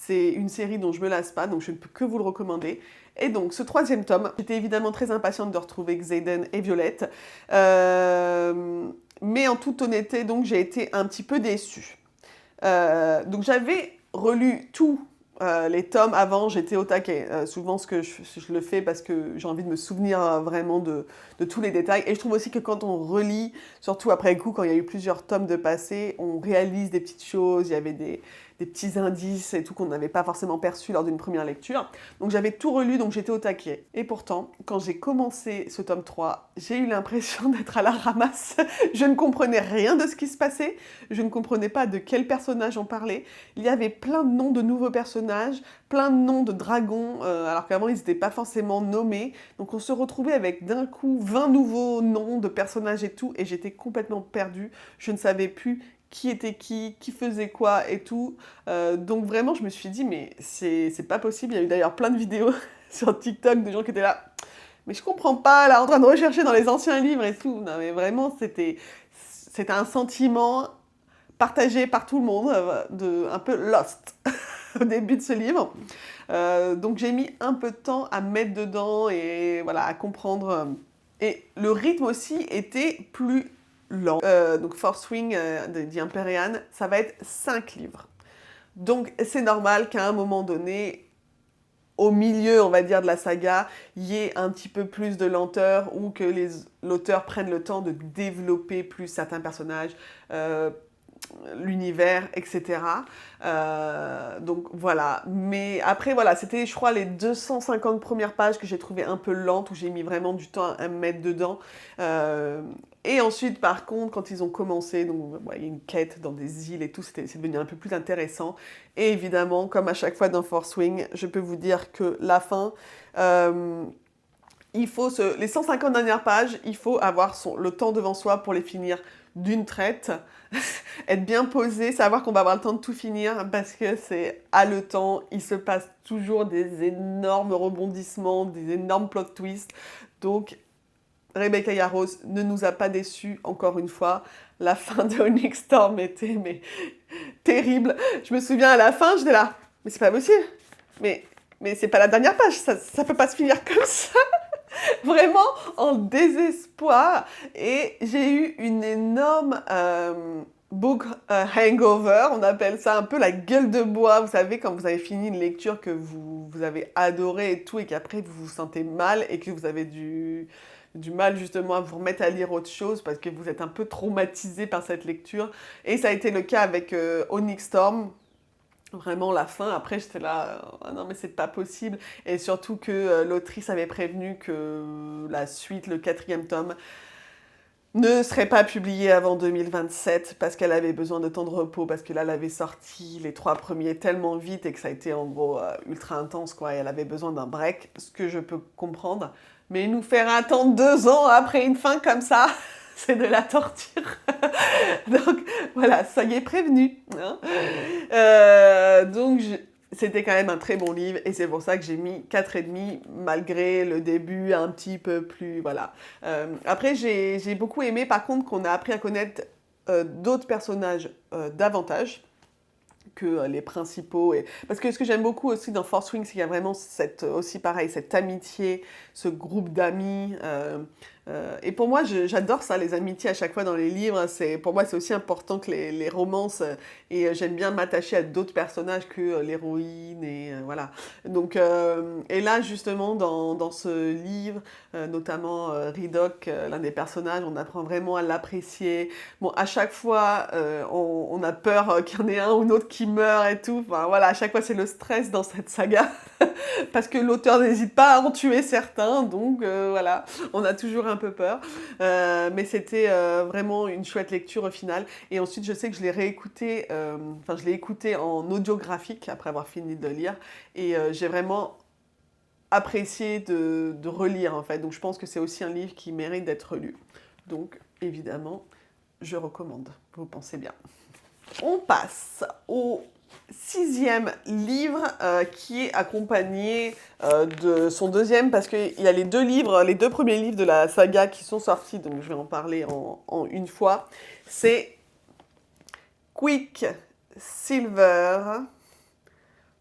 une série dont je me lasse pas, donc je ne peux que vous le recommander. Et donc, ce 3e tome, j'étais évidemment très impatiente de retrouver Xaden et Violette. Mais en toute honnêteté, donc, j'ai été un petit peu déçue. Donc, j'avais relu tous les tomes avant, j'étais au taquet. Souvent, ce que je le fais parce que j'ai envie de me souvenir vraiment de tous les détails. Et je trouve aussi que quand on relit, surtout après coup, quand il y a eu plusieurs tomes de passé, on réalise des petites choses, il y avait des petits indices et tout qu'on n'avait pas forcément perçus lors d'une première lecture. Donc j'avais tout relu, donc j'étais au taquet. Et pourtant, quand j'ai commencé ce tome 3, j'ai eu l'impression d'être à la ramasse. Je ne comprenais rien de ce qui se passait, je ne comprenais pas de quel personnage on parlait. Il y avait plein de noms de nouveaux personnages, plein de noms de dragons, alors qu'avant ils n'étaient pas forcément nommés. Donc on se retrouvait avec d'un coup 20 nouveaux noms de personnages et tout, et j'étais complètement perdue. Je ne savais plus qui était qui faisait quoi et tout. Donc vraiment, je me suis dit, mais c'est pas possible. Il y a eu d'ailleurs plein de vidéos sur TikTok de gens qui étaient là. Mais je comprends pas, là, en train de rechercher dans les anciens livres et tout. Non, mais vraiment, c'était un sentiment partagé par tout le monde, un peu lost au début de ce livre. Donc j'ai mis un peu de temps à me mettre dedans et voilà, à comprendre. Et le rythme aussi était plus lent. Donc Fourth Wing de The Empyrean, ça va être 5 livres. Donc c'est normal qu'à un moment donné, au milieu, on va dire, de la saga, il y ait un petit peu plus de lenteur ou que l'auteur prenne le temps de développer plus certains personnages, l'univers, etc. Donc voilà. Mais après, voilà, c'était, je crois, les 250 premières pages que j'ai trouvées un peu lentes, où j'ai mis vraiment du temps à me mettre dedans. Et ensuite, par contre, quand ils ont commencé, donc ouais, il y a une quête dans des îles et tout, c'est devenu un peu plus intéressant. Et évidemment, comme à chaque fois dans Fourth Wing, je peux vous dire que la fin... il faut les 150 dernières pages, il faut avoir le temps devant soi pour les finir d'une traite, être bien posé, savoir qu'on va avoir le temps de tout finir parce que c'est haletant, il se passe toujours des énormes rebondissements, des énormes plot twists. Donc, Rebecca Yarros ne nous a pas déçus, encore une fois. La fin de Onyx Storm était terrible. Je me souviens à la fin, j'étais là, mais c'est pas possible. Mais c'est pas la dernière page, ça peut pas se finir comme ça. Vraiment en désespoir. Et j'ai eu une énorme book hangover, on appelle ça un peu la gueule de bois. Vous savez, quand vous avez fini une lecture que vous avez adorée et tout, et qu'après vous vous sentez mal et que vous avez du mal justement à vous remettre à lire autre chose parce que vous êtes un peu traumatisé par cette lecture. Et ça a été le cas avec Onyx Storm. Vraiment, la fin, après, j'étais là, oh non, mais c'est pas possible. Et surtout que l'autrice avait prévenu que la suite, le 4e tome, ne serait pas publié avant 2027 parce qu'elle avait besoin de temps de repos, parce que là, elle avait sorti les 3 premiers tellement vite et que ça a été en gros ultra intense, quoi. Et elle avait besoin d'un break, ce que je peux comprendre. Mais nous faire attendre 2 ans après une fin comme ça, c'est de la torture. Donc voilà, ça y est prévenu. Hein. Donc c'était quand même un très bon livre et c'est pour ça que j'ai mis 4,5 malgré le début un petit peu plus... Voilà. Après, j'ai beaucoup aimé par contre qu'on a appris à connaître d'autres personnages davantage que les principaux. Parce que ce que j'aime beaucoup aussi dans Fourth Wing, c'est qu'il y a vraiment aussi pareil, cette amitié, ce groupe d'amis. Et pour moi, j'adore ça, les amitiés à chaque fois dans les livres. Pour moi, c'est aussi important que les romances. Et j'aime bien m'attacher à d'autres personnages que l'héroïne. Et voilà. Donc, et là, justement, dans ce livre, notamment Ridoc, l'un des personnages, on apprend vraiment à l'apprécier. Bon, à chaque fois, on a peur qu'il y en ait un ou l'autre qui meurt et tout. Enfin, voilà, à chaque fois, c'est le stress dans cette saga. parce que l'auteur n'hésite pas à en tuer certains, donc voilà, on a toujours un peu peur. Mais c'était vraiment une chouette lecture au final. Et ensuite, je sais que je l'ai réécouté, je l'ai écouté en audiographique après avoir fini de lire, et j'ai vraiment apprécié de relire en fait. Donc je pense que c'est aussi un livre qui mérite d'être lu. Donc évidemment, je recommande. Vous pensez bien. On passe au 6e livre qui est accompagné de son deuxième, parce qu'il y a les deux premiers livres de la saga qui sont sortis, donc je vais en parler en une fois. C'est Quicksilver.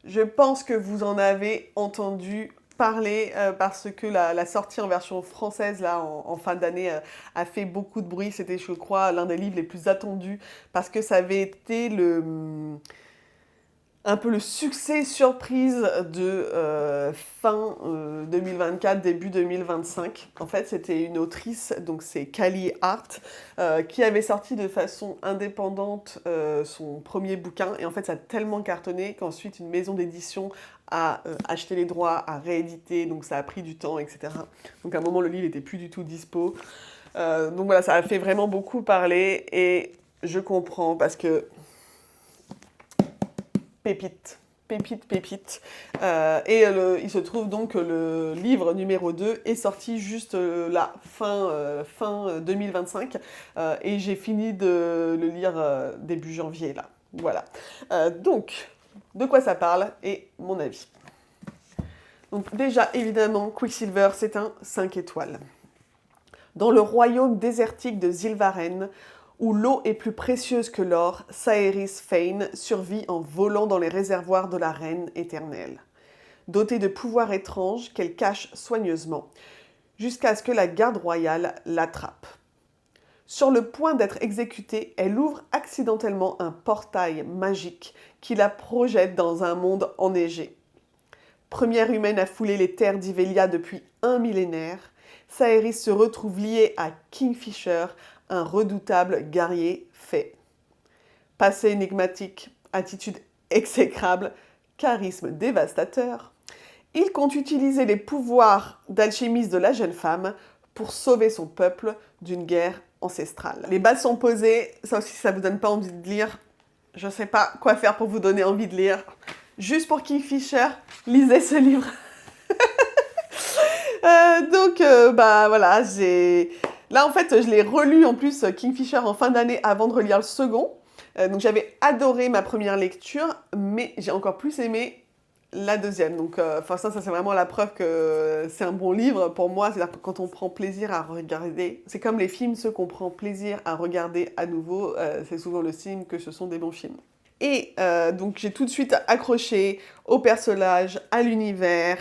Je pense que vous en avez entendu parler parce que la sortie en version française là, en fin d'année a fait beaucoup de bruit. C'était, je crois, l'un des livres les plus attendus parce que ça avait été un peu le succès surprise de fin 2024, début 2025. En fait, c'était une autrice, donc c'est Callie Hart, qui avait sorti de façon indépendante son premier bouquin. Et en fait, ça a tellement cartonné qu'ensuite, une maison d'édition a acheté les droits, a réédité, donc ça a pris du temps, etc. Donc à un moment, le livre n'était plus du tout dispo. Donc voilà, ça a fait vraiment beaucoup parler et je comprends parce que pépite. Il se trouve donc que le livre numéro 2 est sorti juste là, fin 2025. Et j'ai fini de le lire début janvier, là. Voilà. Donc, de quoi ça parle et mon avis. Donc déjà, évidemment, Quicksilver, c'est un 5 étoiles. Dans le royaume désertique de Zilvaren, où l'eau est plus précieuse que l'or, Saeris Fane survit en volant dans les réservoirs de la reine éternelle. Dotée de pouvoirs étranges qu'elle cache soigneusement, jusqu'à ce que la garde royale l'attrape. Sur le point d'être exécutée, elle ouvre accidentellement un portail magique qui la projette dans un monde enneigé. Première humaine à fouler les terres d'Ivelia depuis un millénaire, Saeris se retrouve liée à Kingfisher, un redoutable guerrier fait. Passé énigmatique, attitude exécrable, charisme dévastateur, il compte utiliser les pouvoirs d'alchimiste de la jeune femme pour sauver son peuple d'une guerre ancestrale. Les bases sont posées, ça aussi ça vous donne pas envie de lire, je sais pas quoi faire pour vous donner envie de lire. Juste pour Kingfisher, lisez ce livre. Voilà, là, en fait, je l'ai relu, en plus, Kingfisher, en fin d'année, avant de relire le second. Donc, j'avais adoré ma première lecture, mais j'ai encore plus aimé la deuxième. Donc, ça c'est vraiment la preuve que c'est un bon livre pour moi. C'est-à-dire que quand on prend plaisir à regarder, c'est comme les films, ceux qu'on prend plaisir à regarder à nouveau, c'est souvent le signe que ce sont des bons films. Et donc, j'ai tout de suite accroché au personnage, à l'univers,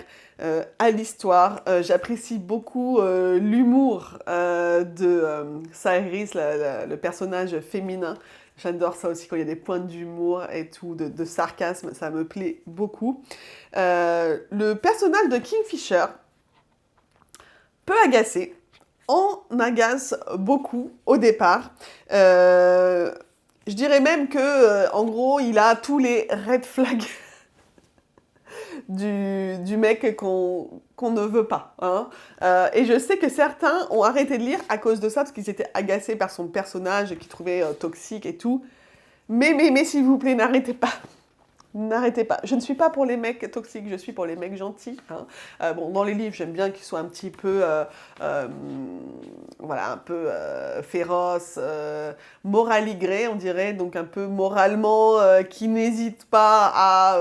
à l'histoire. J'apprécie beaucoup l'humour de Saeris, le personnage féminin. J'adore ça aussi quand il y a des points d'humour et tout, de sarcasme, ça me plaît beaucoup. Le personnage de Kingfisher peut agacer, en agace beaucoup au départ. Je dirais même que, en gros, il a tous les red flags du mec qu'on ne veut pas. Hein. Et je sais que certains ont arrêté de lire à cause de ça, parce qu'ils étaient agacés par son personnage, qu'ils trouvaient toxique et tout. Mais s'il vous plaît, n'arrêtez pas. N'arrêtez pas. Je ne suis pas pour les mecs toxiques, je suis pour les mecs gentils. Hein. Dans les livres, j'aime bien qu'ils soient un petit peu, féroces, moraligrés, on dirait, donc un peu moralement, qui n'hésitent pas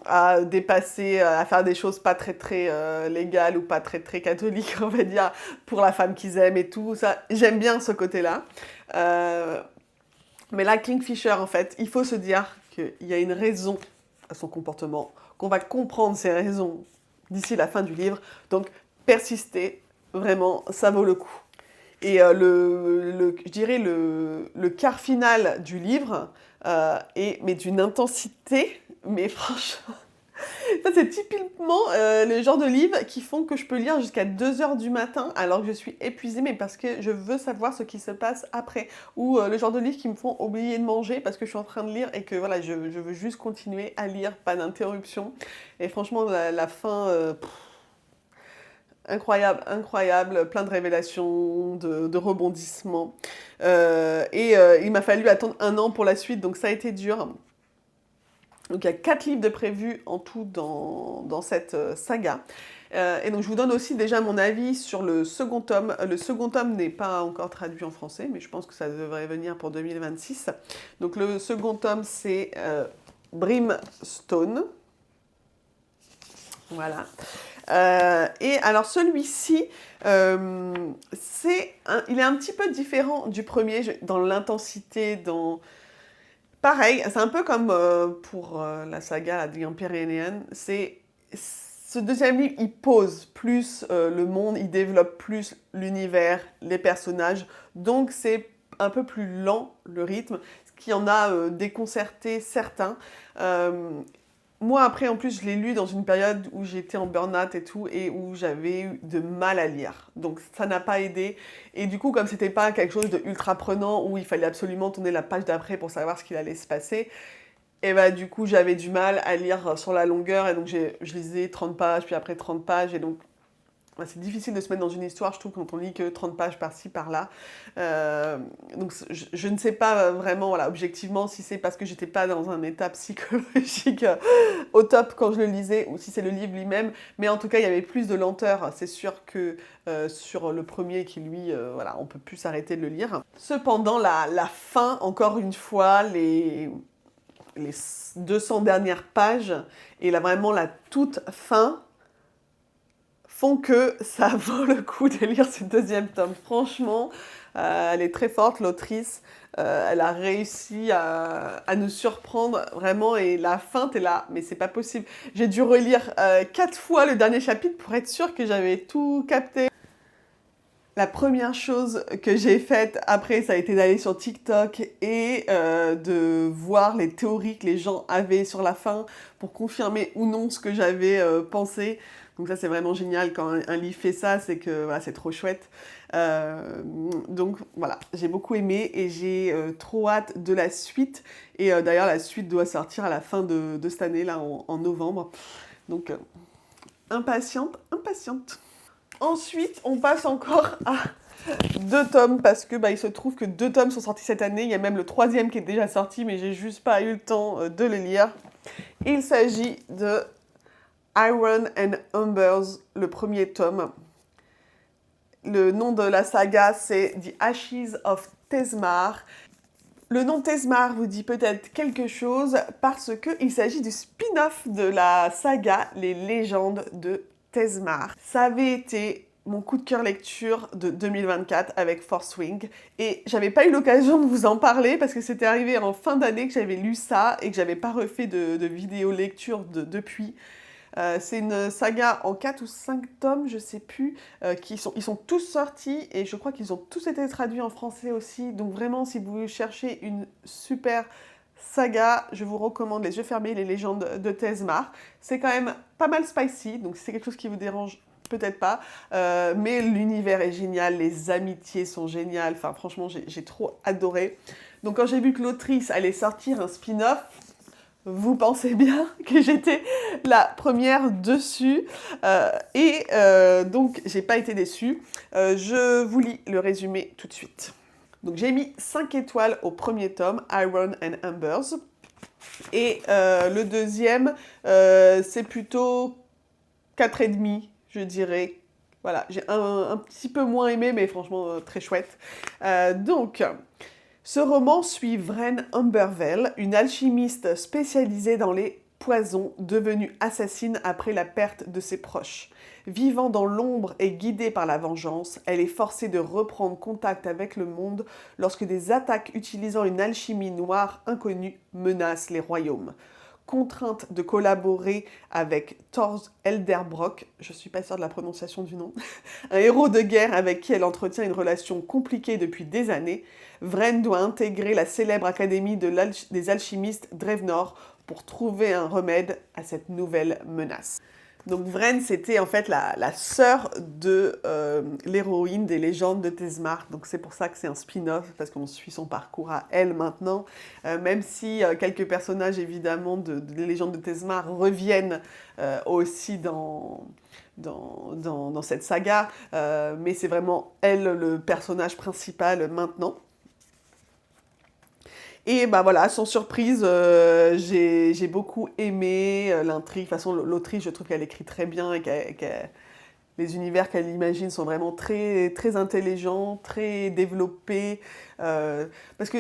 à dépasser, à faire des choses pas très très légales ou pas très très catholiques, on va dire, pour la femme qu'ils aiment et tout. Ça, j'aime bien ce côté-là. Mais là, Kingfisher, en fait, il faut se dire qu'il y a une raison à son comportement, qu'on va comprendre ces raisons d'ici la fin du livre. Donc, persistez, vraiment, ça vaut le coup. Et je dirais le quart final du livre est mais d'une intensité, mais franchement, Ça, c'est typiquement le genre de livres qui font que je peux lire jusqu'à 2 heures du matin alors que je suis épuisée, mais parce que je veux savoir ce qui se passe après. Ou le genre de livres qui me font oublier de manger parce que je suis en train de lire et que voilà, je veux juste continuer à lire, pas d'interruption. Et franchement, la fin, incroyable, incroyable, plein de révélations, de rebondissements. Il m'a fallu attendre 1 an pour la suite, donc ça a été dur. Donc il y a 4 livres de prévus en tout dans cette saga. Et donc je vous donne aussi déjà mon avis sur le second tome. Le second tome n'est pas encore traduit en français, mais je pense que ça devrait venir pour 2026. Donc le second tome, c'est Brimstone. Voilà. Et alors celui-ci, il est un petit peu différent du premier dans l'intensité, dans... Pareil, c'est un peu comme pour la saga The Empyrean. Ce deuxième livre, il pose plus le monde, il développe plus l'univers, les personnages. Donc c'est un peu plus lent le rythme, ce qui en a déconcerté certains. Moi, après, en plus, je l'ai lu dans une période où j'étais en burn-out et tout, et où j'avais eu de mal à lire. Donc, ça n'a pas aidé. Et du coup, comme c'était pas quelque chose de ultra prenant, où il fallait absolument tourner la page d'après pour savoir ce qu'il allait se passer, et bah, du coup, j'avais du mal à lire sur la longueur, et donc je lisais 30 pages, puis après 30 pages, et donc c'est difficile de se mettre dans une histoire, je trouve, quand on lit que 30 pages par-ci, par-là. Donc je ne sais pas vraiment, voilà, objectivement, si c'est parce que j'étais pas dans un état psychologique au top quand je le lisais, ou si c'est le livre lui-même. Mais en tout cas, il y avait plus de lenteur, c'est sûr, que sur le premier qui, lui, voilà, on peut plus s'arrêter de le lire. Cependant, la fin, encore une fois, les 200 dernières pages, et là, vraiment la toute fin, font que ça vaut le coup de lire ce deuxième tome. Franchement, elle est très forte, l'autrice. Elle a réussi à nous surprendre, vraiment. Et la fin, t'es là, mais c'est pas possible. J'ai dû relire 4 fois le dernier chapitre pour être sûre que j'avais tout capté. La première chose que j'ai faite après, ça a été d'aller sur TikTok et de voir les théories que les gens avaient sur la fin pour confirmer ou non ce que j'avais pensé. Donc ça, c'est vraiment génial quand un livre fait ça, c'est que voilà, c'est trop chouette. Donc voilà, j'ai beaucoup aimé et j'ai trop hâte de la suite. Et d'ailleurs, la suite doit sortir à la fin de cette année, là, en novembre. Donc, impatiente, impatiente. Ensuite, on passe encore à 2 tomes, parce que il se trouve que 2 tomes sont sortis cette année. Il y a même le 3e qui est déjà sorti, mais j'ai juste pas eu le temps de le lire. Il s'agit de Iron and Embers, le premier tome. Le nom de la saga, c'est The Ashes of Tezmar. Le nom Tezmar vous dit peut-être quelque chose parce qu'il s'agit du spin-off de la saga Les légendes de Tezmar. Ça avait été mon coup de cœur lecture de 2024 avec Fourth Wing et j'avais pas eu l'occasion de vous en parler parce que c'était arrivé en fin d'année que j'avais lu ça et que j'avais pas refait de vidéo lecture depuis. C'est une saga en 4 ou 5 tomes, je sais plus, ils sont tous sortis et je crois qu'ils ont tous été traduits en français aussi. Donc vraiment, si vous cherchez une super saga, je vous recommande Les Yeux fermés, les légendes de Tezmar. C'est quand même pas mal spicy, donc si c'est quelque chose qui vous dérange, peut-être pas. Mais l'univers est génial, les amitiés sont géniales. Enfin, franchement, j'ai trop adoré. Donc quand j'ai vu que l'autrice allait sortir un spin-off, vous pensez bien que j'étais la première dessus donc j'ai pas été déçue. Je vous lis le résumé tout de suite. Donc j'ai mis 5 étoiles au premier tome, Iron and Embers. Et le deuxième, c'est plutôt 4,5, je dirais. Voilà, j'ai un petit peu moins aimé, mais franchement très chouette. Ce roman suit Vren Umbervel, une alchimiste spécialisée dans les poisons, devenue assassine après la perte de ses proches. Vivant dans l'ombre et guidée par la vengeance, elle est forcée de reprendre contact avec le monde lorsque des attaques utilisant une alchimie noire inconnue menacent les royaumes. Contrainte de collaborer avec Thor Elderbrock, je suis pas sûre de la prononciation du nom, un héros de guerre avec qui elle entretient une relation compliquée depuis des années, Vren doit intégrer la célèbre académie des alchimistes Drevnor pour trouver un remède à cette nouvelle menace. Donc Vren, c'était en fait la sœur de l'héroïne des légendes de Tezmar. Donc c'est pour ça que c'est un spin-off, parce qu'on suit son parcours à elle maintenant. Même si quelques personnages évidemment des légendes de Tezmar reviennent aussi dans cette saga. Mais c'est vraiment elle le personnage principal maintenant. Et bah voilà, sans surprise, j'ai beaucoup aimé l'intrigue. De toute façon, l'autrice, je trouve qu'elle écrit très bien et les univers qu'elle imagine sont vraiment très, très intelligents, très développés. Parce que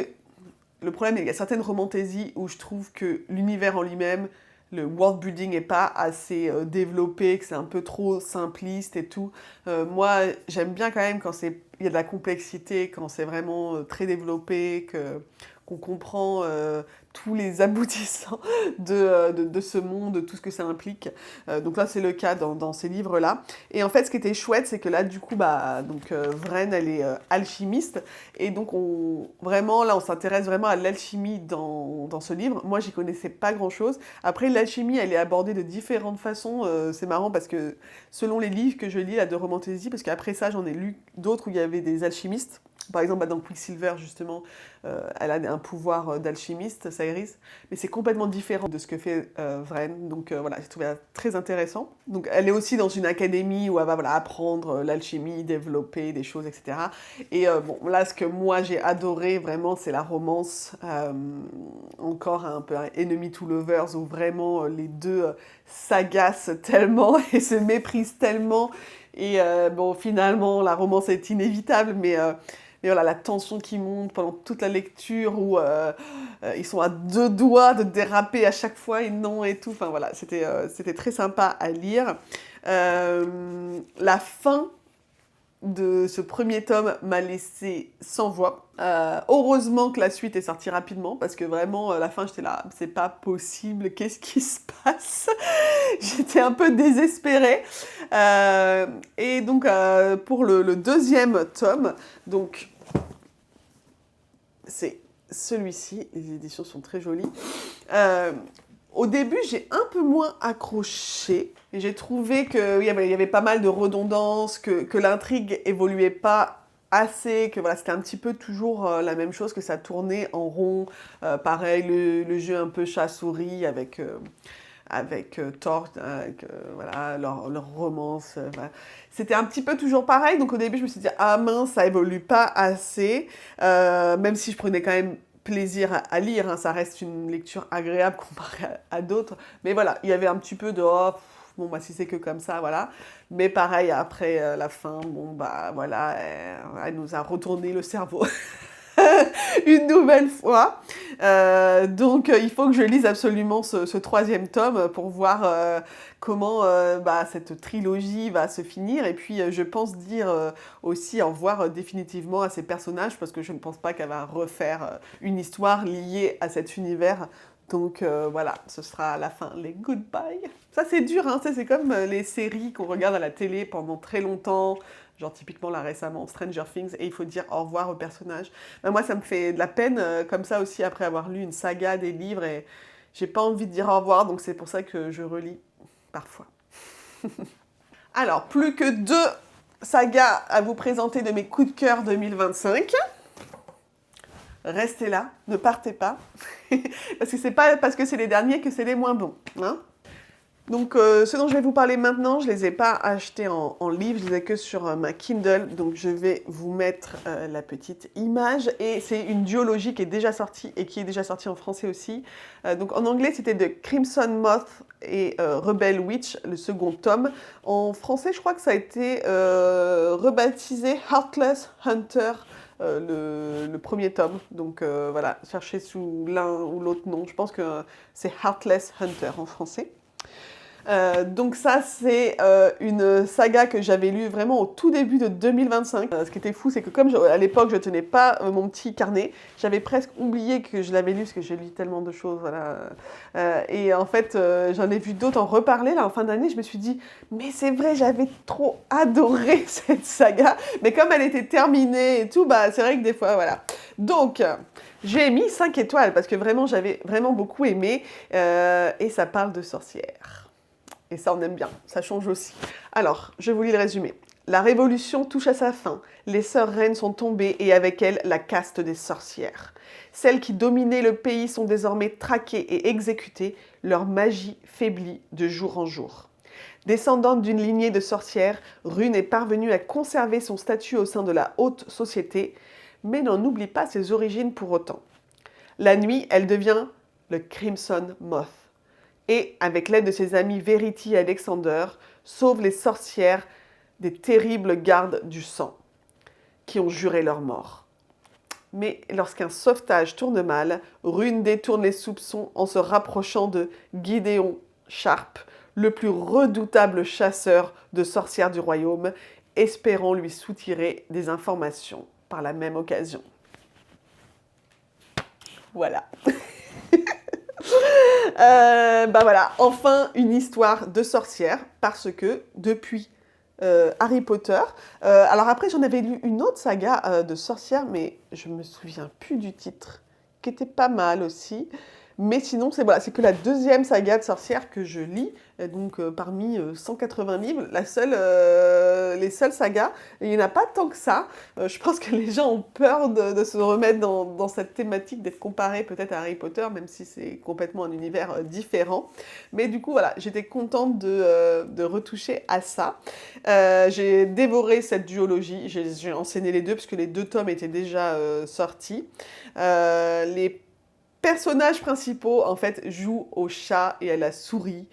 le problème, il y a certaines romantaisies où je trouve que l'univers en lui-même, le world building n'est pas assez développé, que c'est un peu trop simpliste et tout. Moi, j'aime bien quand même quand il y a de la complexité, quand c'est vraiment très développé, qu'on comprend tous les aboutissants de ce monde, de tout ce que ça implique. Donc là, c'est le cas dans ces livres-là. Et en fait, ce qui était chouette, c'est que là, du coup, Vren, elle est alchimiste. Et donc, vraiment, là, on s'intéresse vraiment à l'alchimie dans ce livre. Moi, j'y connaissais pas grand-chose. Après, l'alchimie, elle est abordée de différentes façons. C'est marrant parce que selon les livres que je lis, là, de Romantaisie, parce qu'après ça, j'en ai lu d'autres où il y avait des alchimistes. Par exemple, dans Quicksilver, justement, elle a un pouvoir d'alchimiste, Cyrus, mais c'est complètement différent de ce que fait Vren. Donc voilà, j'ai trouvé ça très intéressant. Donc elle est aussi dans une académie où elle va apprendre l'alchimie, développer des choses, etc. Et là, ce que moi j'ai adoré vraiment, c'est la romance, encore un peu un Enemy to Lovers, où vraiment les deux s'agacent tellement et se méprisent tellement. Et finalement, la romance est inévitable, mais voilà, la tension qui monte pendant toute la lecture où ils sont à deux doigts de déraper à chaque fois et non et tout. Enfin voilà, c'était très sympa à lire. La fin de ce premier tome m'a laissé sans voix. Heureusement que la suite est sortie rapidement, parce que vraiment, la fin, j'étais là, c'est pas possible, qu'est-ce qui se passe? J'étais un peu désespérée. Et donc, pour le deuxième tome, donc, c'est celui-ci, les éditions sont très jolies. Au début, j'ai un peu moins accroché. Et j'ai trouvé qu'il y avait pas mal de redondances, que l'intrigue évoluait pas assez, que voilà, c'était un petit peu toujours la même chose, que ça tournait en rond. Pareil, le jeu un peu chat-souris avec Thor, voilà, leur romance. Voilà. C'était un petit peu toujours pareil. Donc au début, je me suis dit, ah mince, ça évolue pas assez. Même si je prenais quand même plaisir à lire, hein, ça reste une lecture agréable comparée à d'autres. Mais voilà, il y avait un petit peu de bon bah si c'est que comme ça, voilà. Mais pareil, après la fin, bon bah voilà, elle nous a retourné le cerveau. Une nouvelle fois. Donc il faut que je lise absolument ce troisième tome pour voir comment cette trilogie va se finir. Et puis je pense dire aussi au revoir définitivement à ces personnages, parce que je ne pense pas qu'elle va refaire une histoire liée à cet univers. Donc voilà, ce sera à la fin, les goodbye. Ça c'est dur, hein, c'est comme les séries qu'on regarde à la télé pendant très longtemps, genre typiquement là récemment, Stranger Things, et il faut dire au revoir aux personnages. Ben, moi ça me fait de la peine, comme ça aussi après avoir lu une saga, des livres, et j'ai pas envie de dire au revoir, donc c'est pour ça que je relis parfois. Alors, plus que 2 sagas à vous présenter de mes coups de cœur 2025. Restez là, ne partez pas, parce que c'est pas parce que c'est les derniers que c'est les moins bons, hein. Donc, ce dont je vais vous parler maintenant, je ne les ai pas achetés en livre, je les ai que sur ma Kindle. Donc, je vais vous mettre la petite image. Et c'est une duologie qui est déjà sortie et qui est déjà sortie en français aussi. Donc, en anglais, c'était de Crimson Moth et Rebel Witch, le second tome. En français, je crois que ça a été rebaptisé Heartless Hunter. Le premier tome. Donc voilà, cherchez sous l'un ou l'autre nom. Je pense que c'est Heartless Hunter en français. Donc ça, c'est une saga que j'avais lue vraiment au tout début de 2025. Ce qui était fou, c'est que comme à l'époque, je tenais pas mon petit carnet, j'avais presque oublié que je l'avais lu, parce que j'ai lu tellement de choses, voilà. Et en fait, j'en ai vu d'autres en reparler, là, en fin d'année, je me suis dit, mais c'est vrai, j'avais trop adoré cette saga, mais comme elle était terminée et tout, bah c'est vrai que des fois, voilà. Donc, j'ai mis 5 étoiles parce que vraiment, j'avais vraiment beaucoup aimé. Et ça parle de sorcières. Et ça, on aime bien. Ça change aussi. Alors, je vous lis le résumé. La révolution touche à sa fin. Les sœurs reines sont tombées et avec elles, la caste des sorcières. Celles qui dominaient le pays sont désormais traquées et exécutées. Leur magie faiblit de jour en jour. Descendante d'une lignée de sorcières, Rune est parvenue à conserver son statut au sein de la haute société, mais n'en oublie pas ses origines pour autant. La nuit, elle devient le Crimson Moth. Et, avec l'aide de ses amis Verity et Alexander, sauve les sorcières des terribles gardes du sang, qui ont juré leur mort. Mais lorsqu'un sauvetage tourne mal, Rune détourne les soupçons en se rapprochant de Gideon Sharp, le plus redoutable chasseur de sorcières du royaume, espérant lui soutirer des informations par la même occasion. Voilà. Voilà, enfin une histoire de sorcière, parce que depuis Harry Potter, alors après j'en avais lu une autre saga de sorcière, mais je me souviens plus du titre, qui était pas mal aussi. Mais sinon, c'est que la deuxième saga de sorcière que je lis, donc parmi 180 livres, les seules sagas, il n'y en a pas tant que ça. Je pense que les gens ont peur de se remettre dans cette thématique, d'être comparés peut-être à Harry Potter, même si c'est complètement un univers différent. Mais du coup, voilà, j'étais contente de retoucher à ça. J'ai dévoré cette duologie, j'ai enseigné les deux, parce que les 2 tomes étaient déjà sortis. Les personnages principaux, en fait, jouent au chat et à la souris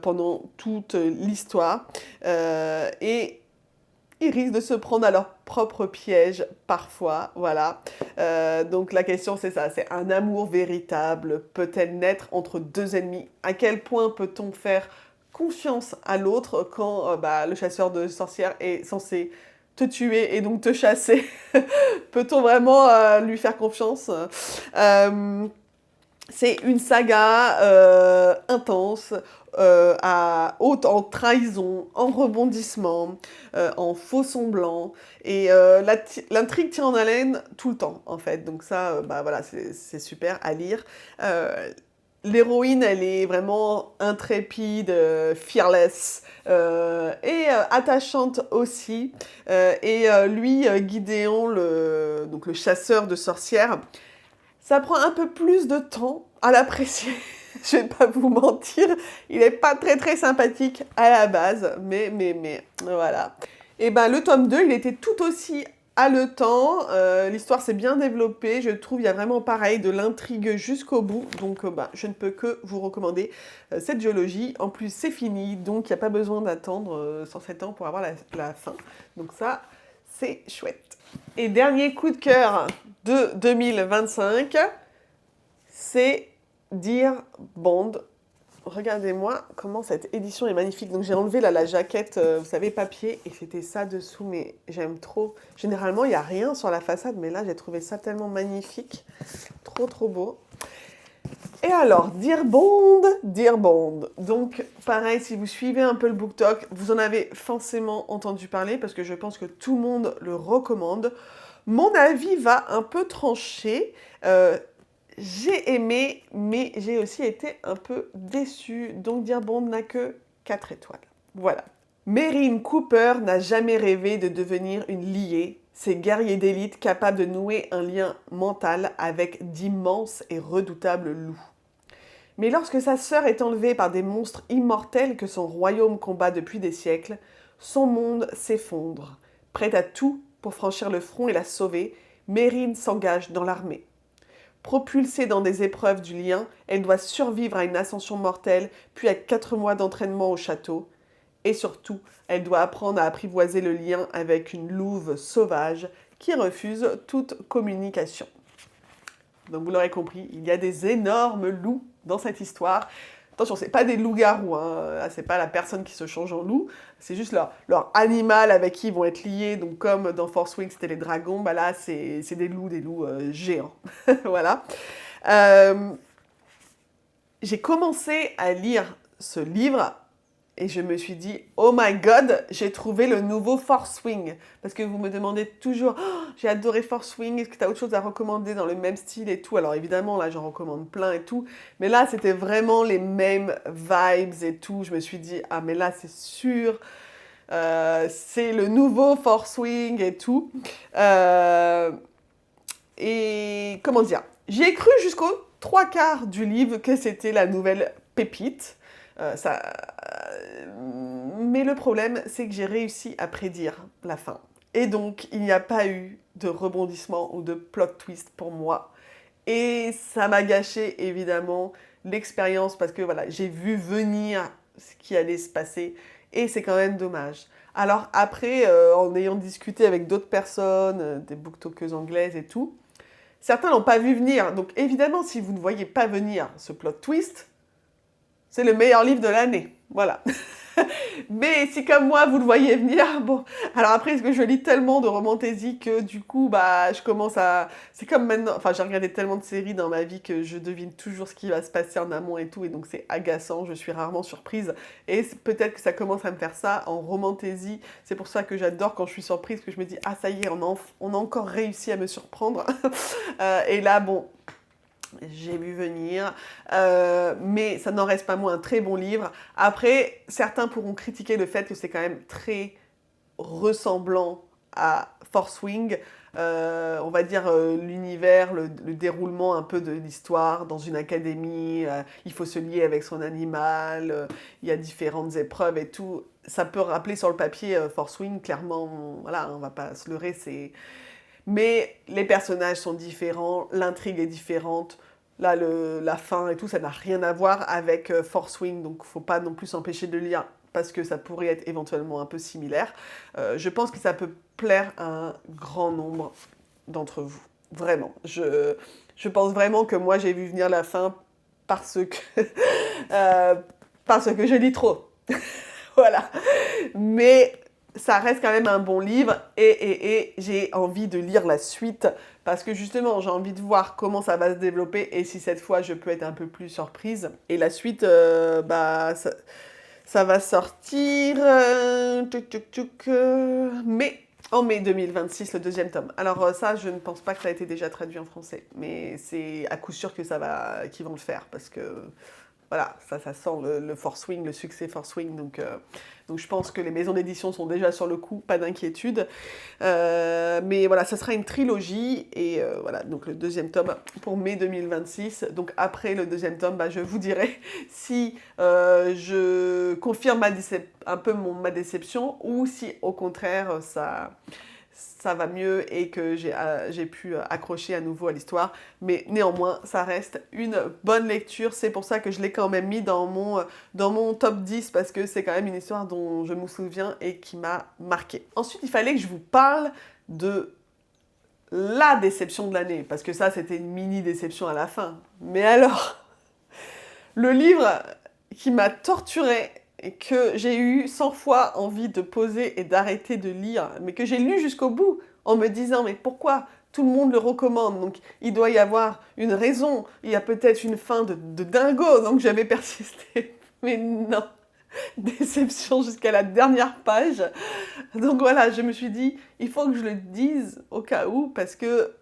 pendant toute l'histoire. Et ils risquent de se prendre à leur propre piège parfois, voilà. Donc la question c'est ça, c'est un amour véritable peut-elle naître entre 2 ennemis? À quel point peut-on faire confiance à l'autre quand le chasseur de sorcières est censé te tuer et donc te chasser? Peut-on vraiment lui faire confiance? C'est une saga intense, haute en trahison, en rebondissement, en faux semblant. Et l'intrigue tient en haleine tout le temps, en fait. Donc ça, voilà, c'est super à lire. L'héroïne, elle est vraiment intrépide, fearless, et attachante aussi. Lui, Gideon, donc le chasseur de sorcières, ça prend un peu plus de temps à l'apprécier. Je vais pas vous mentir, il est pas très très sympathique à la base, mais voilà. Et le tome 2, il était tout aussi haletant, l'histoire s'est bien développée, je trouve il y a vraiment pareil de l'intrigue jusqu'au bout, donc je ne peux que vous recommander cette duologie. En plus c'est fini, donc il n'y a pas besoin d'attendre 107 ans pour avoir la fin, donc ça c'est chouette. Et dernier coup de cœur de 2025, c'est Dear Bond. Regardez-moi comment cette édition est magnifique. Donc j'ai enlevé la jaquette, vous savez, papier, et c'était ça dessous, mais j'aime trop. Généralement, il n'y a rien sur la façade, mais là, j'ai trouvé ça tellement magnifique. Trop, trop beau. Et alors, Dear Bond, Dear Bond. Donc, pareil, si vous suivez un peu le BookTok, vous en avez forcément entendu parler, parce que je pense que tout le monde le recommande. Mon avis va un peu trancher. J'ai aimé, mais j'ai aussi été un peu déçue. Donc Dear Bond n'a que 4 étoiles. Voilà. Meryn Cooper n'a jamais rêvé de devenir une liée, ces guerriers d'élite capables de nouer un lien mental avec d'immenses et redoutables loups. Mais lorsque sa sœur est enlevée par des monstres immortels que son royaume combat depuis des siècles, son monde s'effondre. Prête à tout pour franchir le front et la sauver, Meryn s'engage dans l'armée. Propulsée dans des épreuves du lien, elle doit survivre à une ascension mortelle, puis à 4 mois d'entraînement au château. Et surtout, elle doit apprendre à apprivoiser le lien avec une louve sauvage qui refuse toute communication. Donc vous l'aurez compris, il y a des énormes loups dans cette histoire. Attention, c'est pas des loups-garous, hein. C'est pas la personne qui se change en loup, c'est juste leur animal avec qui ils vont être liés. Donc comme dans Force Wing, c'était les dragons, là c'est des loups géants. Voilà. J'ai commencé à lire ce livre Et je me suis dit, oh my god, j'ai trouvé le nouveau Force Wing. Parce que vous me demandez toujours, oh, j'ai adoré Force Wing, est-ce que tu as autre chose à recommander dans le même style et tout? Alors évidemment, là, j'en recommande plein et tout. Mais là, c'était vraiment les mêmes vibes et tout. Je me suis dit, ah mais là, c'est sûr, c'est le nouveau Force Wing et tout. Et comment dire? J'y ai cru jusqu'aux trois quarts du livre que c'était la nouvelle pépite. Ça, mais le problème, c'est que j'ai réussi à prédire la fin. Et donc, il n'y a pas eu de rebondissement ou de plot twist pour moi. Et ça m'a gâché, évidemment, l'expérience parce que voilà, j'ai vu venir ce qui allait se passer. Et c'est quand même dommage. Alors après, en ayant discuté avec d'autres personnes, des booktokeuses anglaises et tout, certains l'ont pas vu venir. Donc évidemment, si vous ne voyez pas venir ce plot twist, c'est le meilleur livre de l'année. Voilà. Mais si comme moi, vous le voyez venir, bon. Alors après, est-ce que je lis tellement de romantaisie que du coup, bah, je commence à... C'est comme maintenant... Enfin, j'ai regardé tellement de séries dans ma vie que je devine toujours ce qui va se passer en amont et tout. Et donc, c'est agaçant. Je suis rarement surprise. Et peut-être que ça commence à me faire ça en romantaisie. C'est pour ça que j'adore quand je suis surprise, que je me dis, ah, ça y est, on a encore réussi à me surprendre. Et là, bon... J'ai vu venir, mais ça n'en reste pas moins un très bon livre. Après, certains pourront critiquer le fait que c'est quand même très ressemblant à Force Wing. On va dire l'univers, le déroulement un peu de l'histoire dans une académie. Il faut se lier avec son animal, il y a différentes épreuves et tout. Ça peut rappeler sur le papier Force Wing, clairement, voilà, on va pas se leurrer, c'est... Mais les personnages sont différents, l'intrigue est différente. Là, la fin et tout, ça n'a rien à voir avec Force Wing, donc faut pas non plus s'empêcher de lire parce que ça pourrait être éventuellement un peu similaire. Je pense que ça peut plaire à un grand nombre d'entre vous. Vraiment. Je pense vraiment que moi, j'ai vu venir la fin parce que, parce que je lis trop. Voilà. Mais ça reste quand même un bon livre et j'ai envie de lire la suite parce que justement j'ai envie de voir comment ça va se développer et si cette fois je peux être un peu plus surprise. Et la suite, bah ça va sortir en mai 2026, le deuxième tome. Alors ça, je ne pense pas que ça a été déjà traduit en français, mais c'est à coup sûr que qu'ils vont le faire parce que voilà, ça sent le Force Wing, le succès Force Wing. Donc je pense que les maisons d'édition sont déjà sur le coup, pas d'inquiétude. Mais voilà, ça sera une trilogie. Et voilà, donc le deuxième tome pour mai 2026. Donc après le deuxième tome, bah, je vous dirai si je confirme ma déception ou si au contraire ça va mieux et que j'ai pu accrocher à nouveau à l'histoire. Mais néanmoins, ça reste une bonne lecture. C'est pour ça que je l'ai quand même mis dans mon top 10 parce que c'est quand même une histoire dont je me souviens et qui m'a marqué. Ensuite, il fallait que je vous parle de la déception de l'année parce que ça, c'était une mini déception à la fin. Mais alors, le livre qui m'a torturée et que j'ai eu 100 fois envie de poser et d'arrêter de lire, mais que j'ai lu jusqu'au bout en me disant mais pourquoi tout le monde le recommande, donc il doit y avoir une raison, il y a peut-être une fin de dingo, donc j'avais persisté. Mais non, déception jusqu'à la dernière page. Donc voilà, je me suis dit, il faut que je le dise au cas où, parce que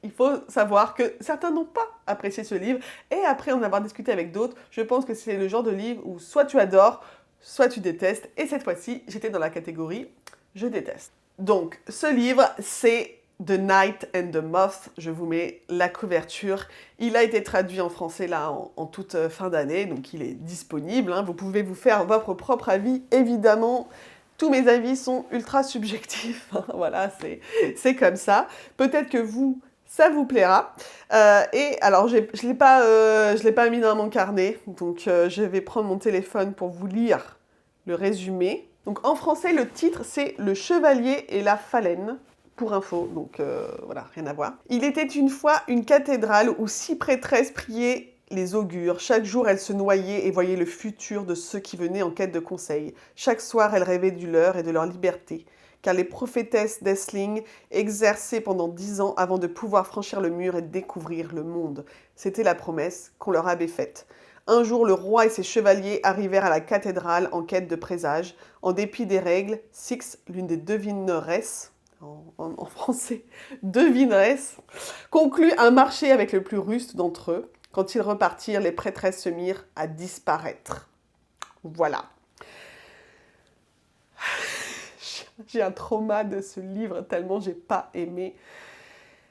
il faut savoir que certains n'ont pas apprécié ce livre, et après en avoir discuté avec d'autres, je pense que c'est le genre de livre où soit tu adores, soit tu détestes, et cette fois-ci, j'étais dans la catégorie « je déteste ». Donc, ce livre, c'est The Night and the Moth, je vous mets la couverture. Il a été traduit en français là en toute fin d'année, donc il est disponible, hein. Vous pouvez vous faire votre propre avis, évidemment. Tous mes avis sont ultra subjectifs, voilà, c'est comme ça. Peut-être que vous... ça vous plaira. Et alors, je ne l'ai pas mis dans mon carnet, donc je vais prendre mon téléphone pour vous lire le résumé. Donc en français, le titre, c'est « Le chevalier et la phalène », pour info, donc voilà, rien à voir. Il était une fois une cathédrale où 6 prêtresses priaient les augures. Chaque jour, elles se noyaient et voyaient le futur de ceux qui venaient en quête de conseils. Chaque soir, elles rêvaient du leur et de leur liberté. Car les prophétesses d'Essling exerçaient pendant 10 ans avant de pouvoir franchir le mur et découvrir le monde. C'était la promesse qu'on leur avait faite. Un jour, le roi et ses chevaliers arrivèrent à la cathédrale en quête de présages. En dépit des règles, Six, l'une des devineresses, en français, devineresses, conclut un marché avec le plus ruste d'entre eux. Quand ils repartirent, les prêtresses se mirent à disparaître. Voilà. J'ai un trauma de ce livre tellement j'ai pas aimé.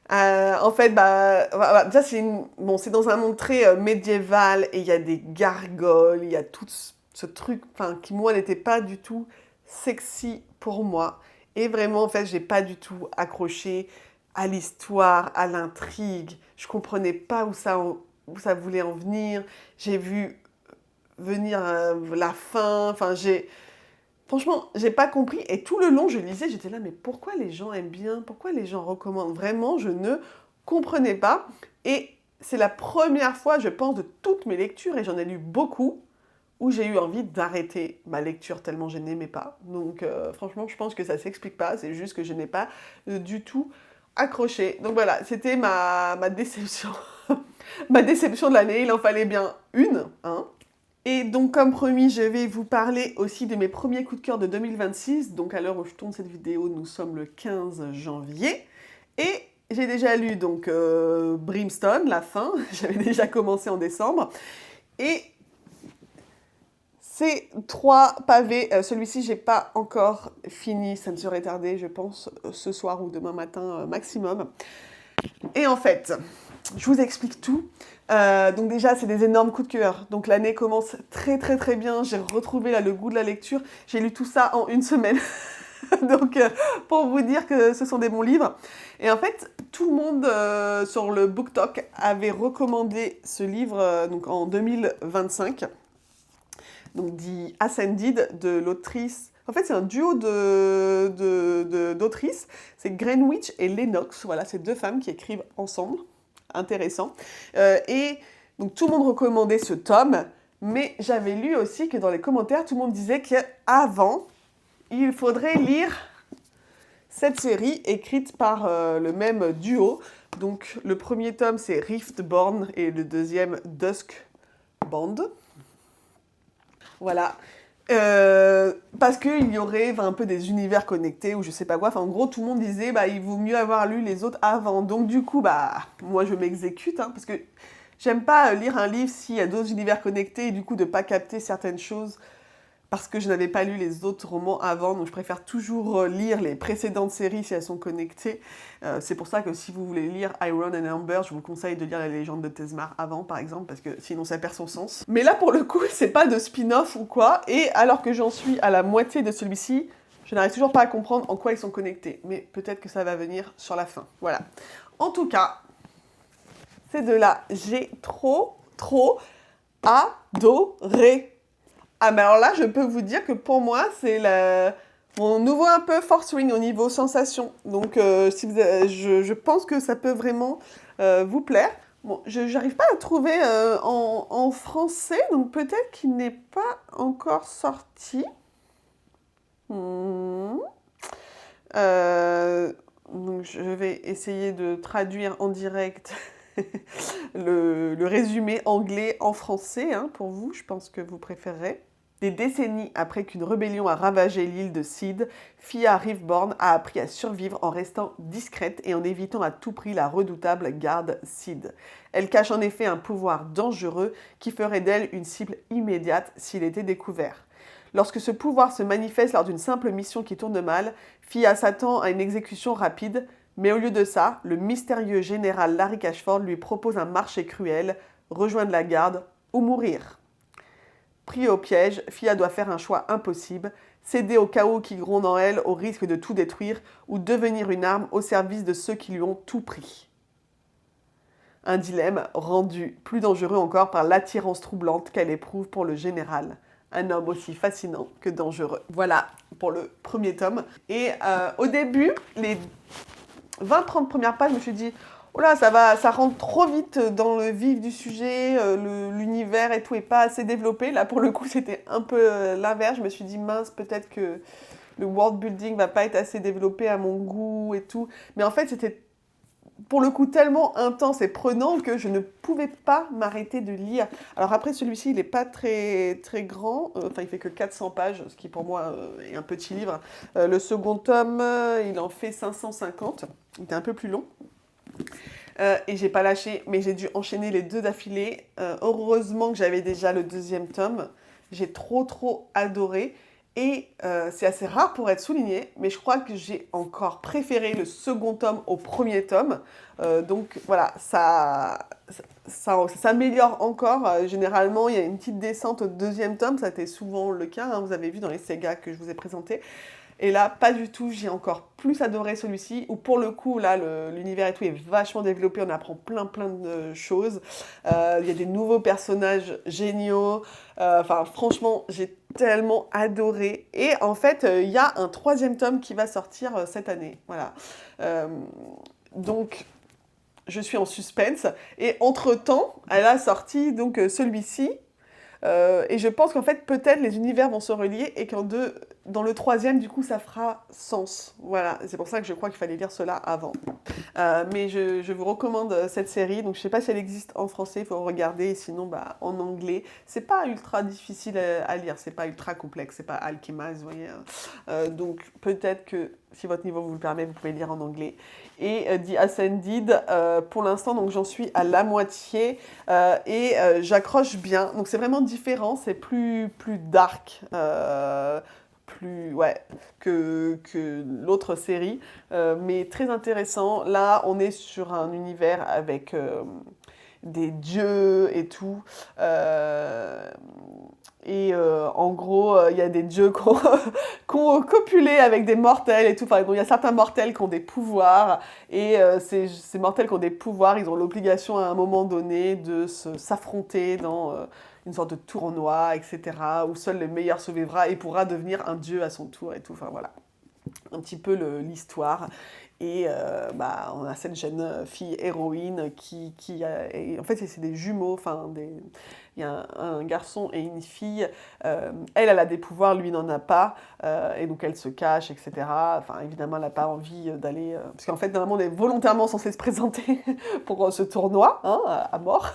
En fait, déjà, c'est dans un monde très médiéval et il y a des gargoles, il y a tout ce truc qui, moi, n'était pas du tout sexy pour moi. Et vraiment, en fait, j'ai pas du tout accroché à l'histoire, à l'intrigue. Je comprenais pas où ça voulait en venir. J'ai vu venir la fin. Franchement, j'ai pas compris. Et tout le long, je lisais, j'étais là, mais pourquoi les gens aiment bien? Pourquoi les gens recommandent? Vraiment, je ne comprenais pas. Et c'est la première fois, je pense, de toutes mes lectures, et j'en ai lu beaucoup, où j'ai eu envie d'arrêter ma lecture tellement je n'aimais pas. Donc, franchement, je pense que ça s'explique pas. C'est juste que je n'ai pas du tout accroché. Donc voilà, c'était ma déception. Ma déception de l'année. Il en fallait bien une, hein. Et donc, comme promis, je vais vous parler aussi de mes premiers coups de cœur de 2026. Donc, à l'heure où je tourne cette vidéo, nous sommes le 15 janvier. Et j'ai déjà lu donc Brimstone, la fin. J'avais déjà commencé en décembre. Et ces 3 pavés, celui-ci, j'ai pas encore fini. Ça ne serait tardé, je pense, ce soir ou demain matin maximum. Et en fait, je vous explique tout. Donc déjà, c'est des énormes coups de cœur. Donc l'année commence très très très bien. J'ai retrouvé là le goût de la lecture. J'ai lu tout ça en une semaine. Donc pour vous dire que ce sont des bons livres. Et en fait, tout le monde sur le BookTok avait recommandé ce livre donc en 2025. Donc dit Ascended de l'autrice. En fait, c'est un duo d'autrices. C'est Greenwich et Lennox. Voilà, c'est 2 femmes qui écrivent ensemble. Intéressant. Et donc tout le monde recommandait ce tome, mais j'avais lu aussi que dans les commentaires, tout le monde disait qu'avant, il faudrait lire cette série écrite par le même duo. Donc le premier tome, c'est Riftborn et le deuxième, Duskband. Voilà. Parce qu'il y aurait un peu des univers connectés ou je sais pas quoi. En gros, tout le monde disait il vaut mieux avoir lu les autres avant. Donc du coup, moi je m'exécute parce que j'aime pas lire un livre s'il y a d'autres univers connectés et du coup de pas capter certaines choses parce que je n'avais pas lu les autres romans avant. Donc je préfère toujours lire les précédentes séries si elles sont connectées. C'est pour ça que si vous voulez lire Iron and Amber, je vous conseille de lire La Légende de Tezmar avant, par exemple, parce que sinon ça perd son sens. Mais là, pour le coup, c'est pas de spin-off ou quoi, et alors que j'en suis à la moitié de celui-ci, je n'arrive toujours pas à comprendre en quoi ils sont connectés. Mais peut-être que ça va venir sur la fin. Voilà. En tout cas, ces deux-là, j'ai trop adoré. Ah, mais alors là, je peux vous dire que pour moi, c'est mon nouveau un peu Force Wing au niveau sensation. Donc, je pense que ça peut vraiment vous plaire. Bon, je n'arrive pas à le trouver en français, donc peut-être qu'il n'est pas encore sorti. Donc, je vais essayer de traduire en direct le résumé anglais en français pour vous. Je pense que vous préférerez. Des décennies après qu'une rébellion a ravagé l'île de Seed, Fia Riftborn a appris à survivre en restant discrète et en évitant à tout prix la redoutable garde Seed. Elle cache en effet un pouvoir dangereux qui ferait d'elle une cible immédiate s'il était découvert. Lorsque ce pouvoir se manifeste lors d'une simple mission qui tourne mal, Fia s'attend à une exécution rapide, mais au lieu de ça, le mystérieux général Larry Cashford lui propose un marché cruel, rejoindre la garde ou mourir. Pris au piège, Fia doit faire un choix impossible, céder au chaos qui gronde en elle au risque de tout détruire ou devenir une arme au service de ceux qui lui ont tout pris. Un dilemme rendu plus dangereux encore par l'attirance troublante qu'elle éprouve pour le général. Un homme aussi fascinant que dangereux. Voilà pour le premier tome. Et au début, les 20-30 premières pages, je me suis dit oh là, ça rentre trop vite dans le vif du sujet, l'univers et tout est pas assez développé. Là, pour le coup, c'était un peu l'inverse. Je me suis dit, mince, peut-être que le world building va pas être assez développé à mon goût et tout. Mais en fait, c'était pour le coup tellement intense et prenant que je ne pouvais pas m'arrêter de lire. Alors après, celui-ci, il n'est pas très, très grand, enfin il fait que 400 pages, ce qui pour moi est un petit livre. Le second tome, il en fait 550, il était un peu plus long. Et j'ai pas lâché, mais j'ai dû enchaîner les deux d'affilée. Heureusement que j'avais déjà le deuxième tome. J'ai trop adoré. Et c'est assez rare pour être souligné, mais je crois que j'ai encore préféré le second tome au premier tome. Donc voilà, ça s'améliore encore. Généralement, il y a une petite descente au deuxième tome, ça a été souvent le cas, hein, vous avez vu dans les sagas que je vous ai présentés. Et là, pas du tout, j'ai encore plus adoré celui-ci, où pour le coup, là, l'univers et tout est vachement développé, on apprend plein de choses. Il y a des nouveaux personnages géniaux. Enfin, franchement, j'ai tellement adoré. Et en fait, il y a un troisième tome qui va sortir cette année. Voilà. Euh, donc, je suis en suspense. Et entre-temps, elle a sorti donc celui-ci. Et je pense qu'en fait, peut-être les univers vont se relier et dans le troisième, du coup, ça fera sens. Voilà, c'est pour ça que je crois qu'il fallait lire cela avant. Mais je vous recommande cette série. Donc, je ne sais pas si elle existe en français, il faut regarder. Sinon, bah, en anglais. C'est pas ultra difficile à lire, c'est pas ultra complexe, c'est pas Alchemist, vous voyez. Donc, peut-être que si votre niveau vous le permet, vous pouvez lire en anglais. Et The Ascended, pour l'instant, donc j'en suis à la moitié et j'accroche bien. Donc c'est vraiment différent, c'est plus dark, ouais, que l'autre série, mais très intéressant. Là, on est sur un univers avec des dieux et tout. En gros, il y a des dieux qui ont copulé avec des mortels et tout. Enfin, bon, il y a certains mortels qui ont des pouvoirs. Et ces mortels qui ont des pouvoirs, ils ont l'obligation à un moment donné de s'affronter dans une sorte de tournoi, etc. Où seul le meilleur survivra et pourra devenir un dieu à son tour et tout. Enfin, voilà. Un petit peu l'histoire. Et bah, on a cette jeune fille héroïne en fait, c'est des jumeaux, enfin, il y a un garçon et une fille. Elle a des pouvoirs, lui n'en a pas. Et donc, elle se cache, etc. Enfin, évidemment, elle n'a pas envie d'aller... parce qu'en fait, normalement, on est volontairement censé se présenter pour ce tournoi, hein, à mort.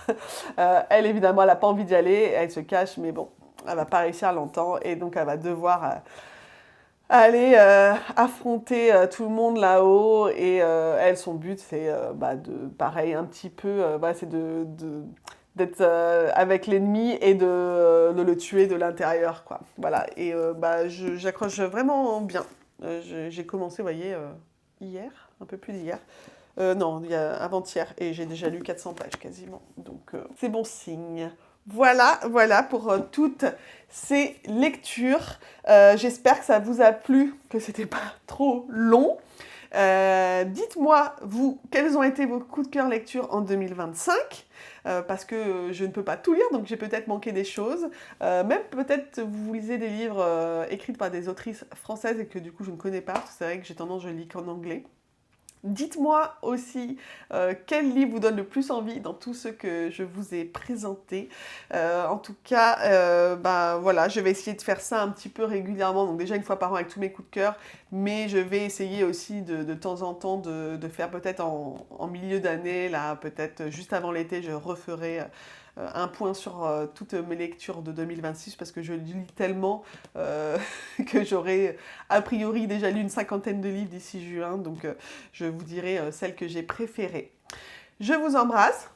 Elle, évidemment, elle n'a pas envie d'y aller. Elle se cache, mais bon, elle va pas réussir longtemps. Et donc, elle va devoir... aller affronter tout le monde là-haut et elle, son but, c'est bah, pareil, un petit peu, voilà, c'est d'être avec l'ennemi et de le tuer de l'intérieur, quoi. Voilà, et bah, j'accroche vraiment bien. J'ai commencé, vous voyez, hier, un peu plus d'hier. Non, avant-hier, et j'ai déjà lu 400 pages quasiment, donc c'est bon signe. Voilà pour toutes ces lectures. J'espère que ça vous a plu, que c'était pas trop long. Dites-moi, vous, quels ont été vos coups de cœur lecture en 2025 parce que je ne peux pas tout lire, donc j'ai peut-être manqué des choses. Même peut-être vous lisez des livres écrits par des autrices françaises et que du coup je ne connais pas, parce que c'est vrai que j'ai tendance, je lis qu'en anglais. Dites-moi aussi quel livre vous donne le plus envie dans tout ce que je vous ai présenté. En tout cas, bah, voilà, je vais essayer de faire ça un petit peu régulièrement, donc déjà une fois par an avec tous mes coups de cœur, mais je vais essayer aussi de temps en temps de faire peut-être en milieu d'année, là peut-être juste avant l'été, je referai un point sur toutes mes lectures de 2026 parce que je lis tellement que j'aurai a priori déjà lu une cinquantaine de livres d'ici juin, donc je vous dirai celles que j'ai préférées. Je vous embrasse,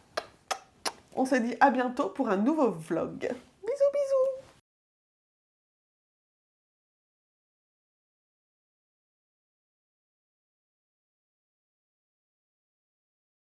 on se dit à bientôt pour un nouveau vlog.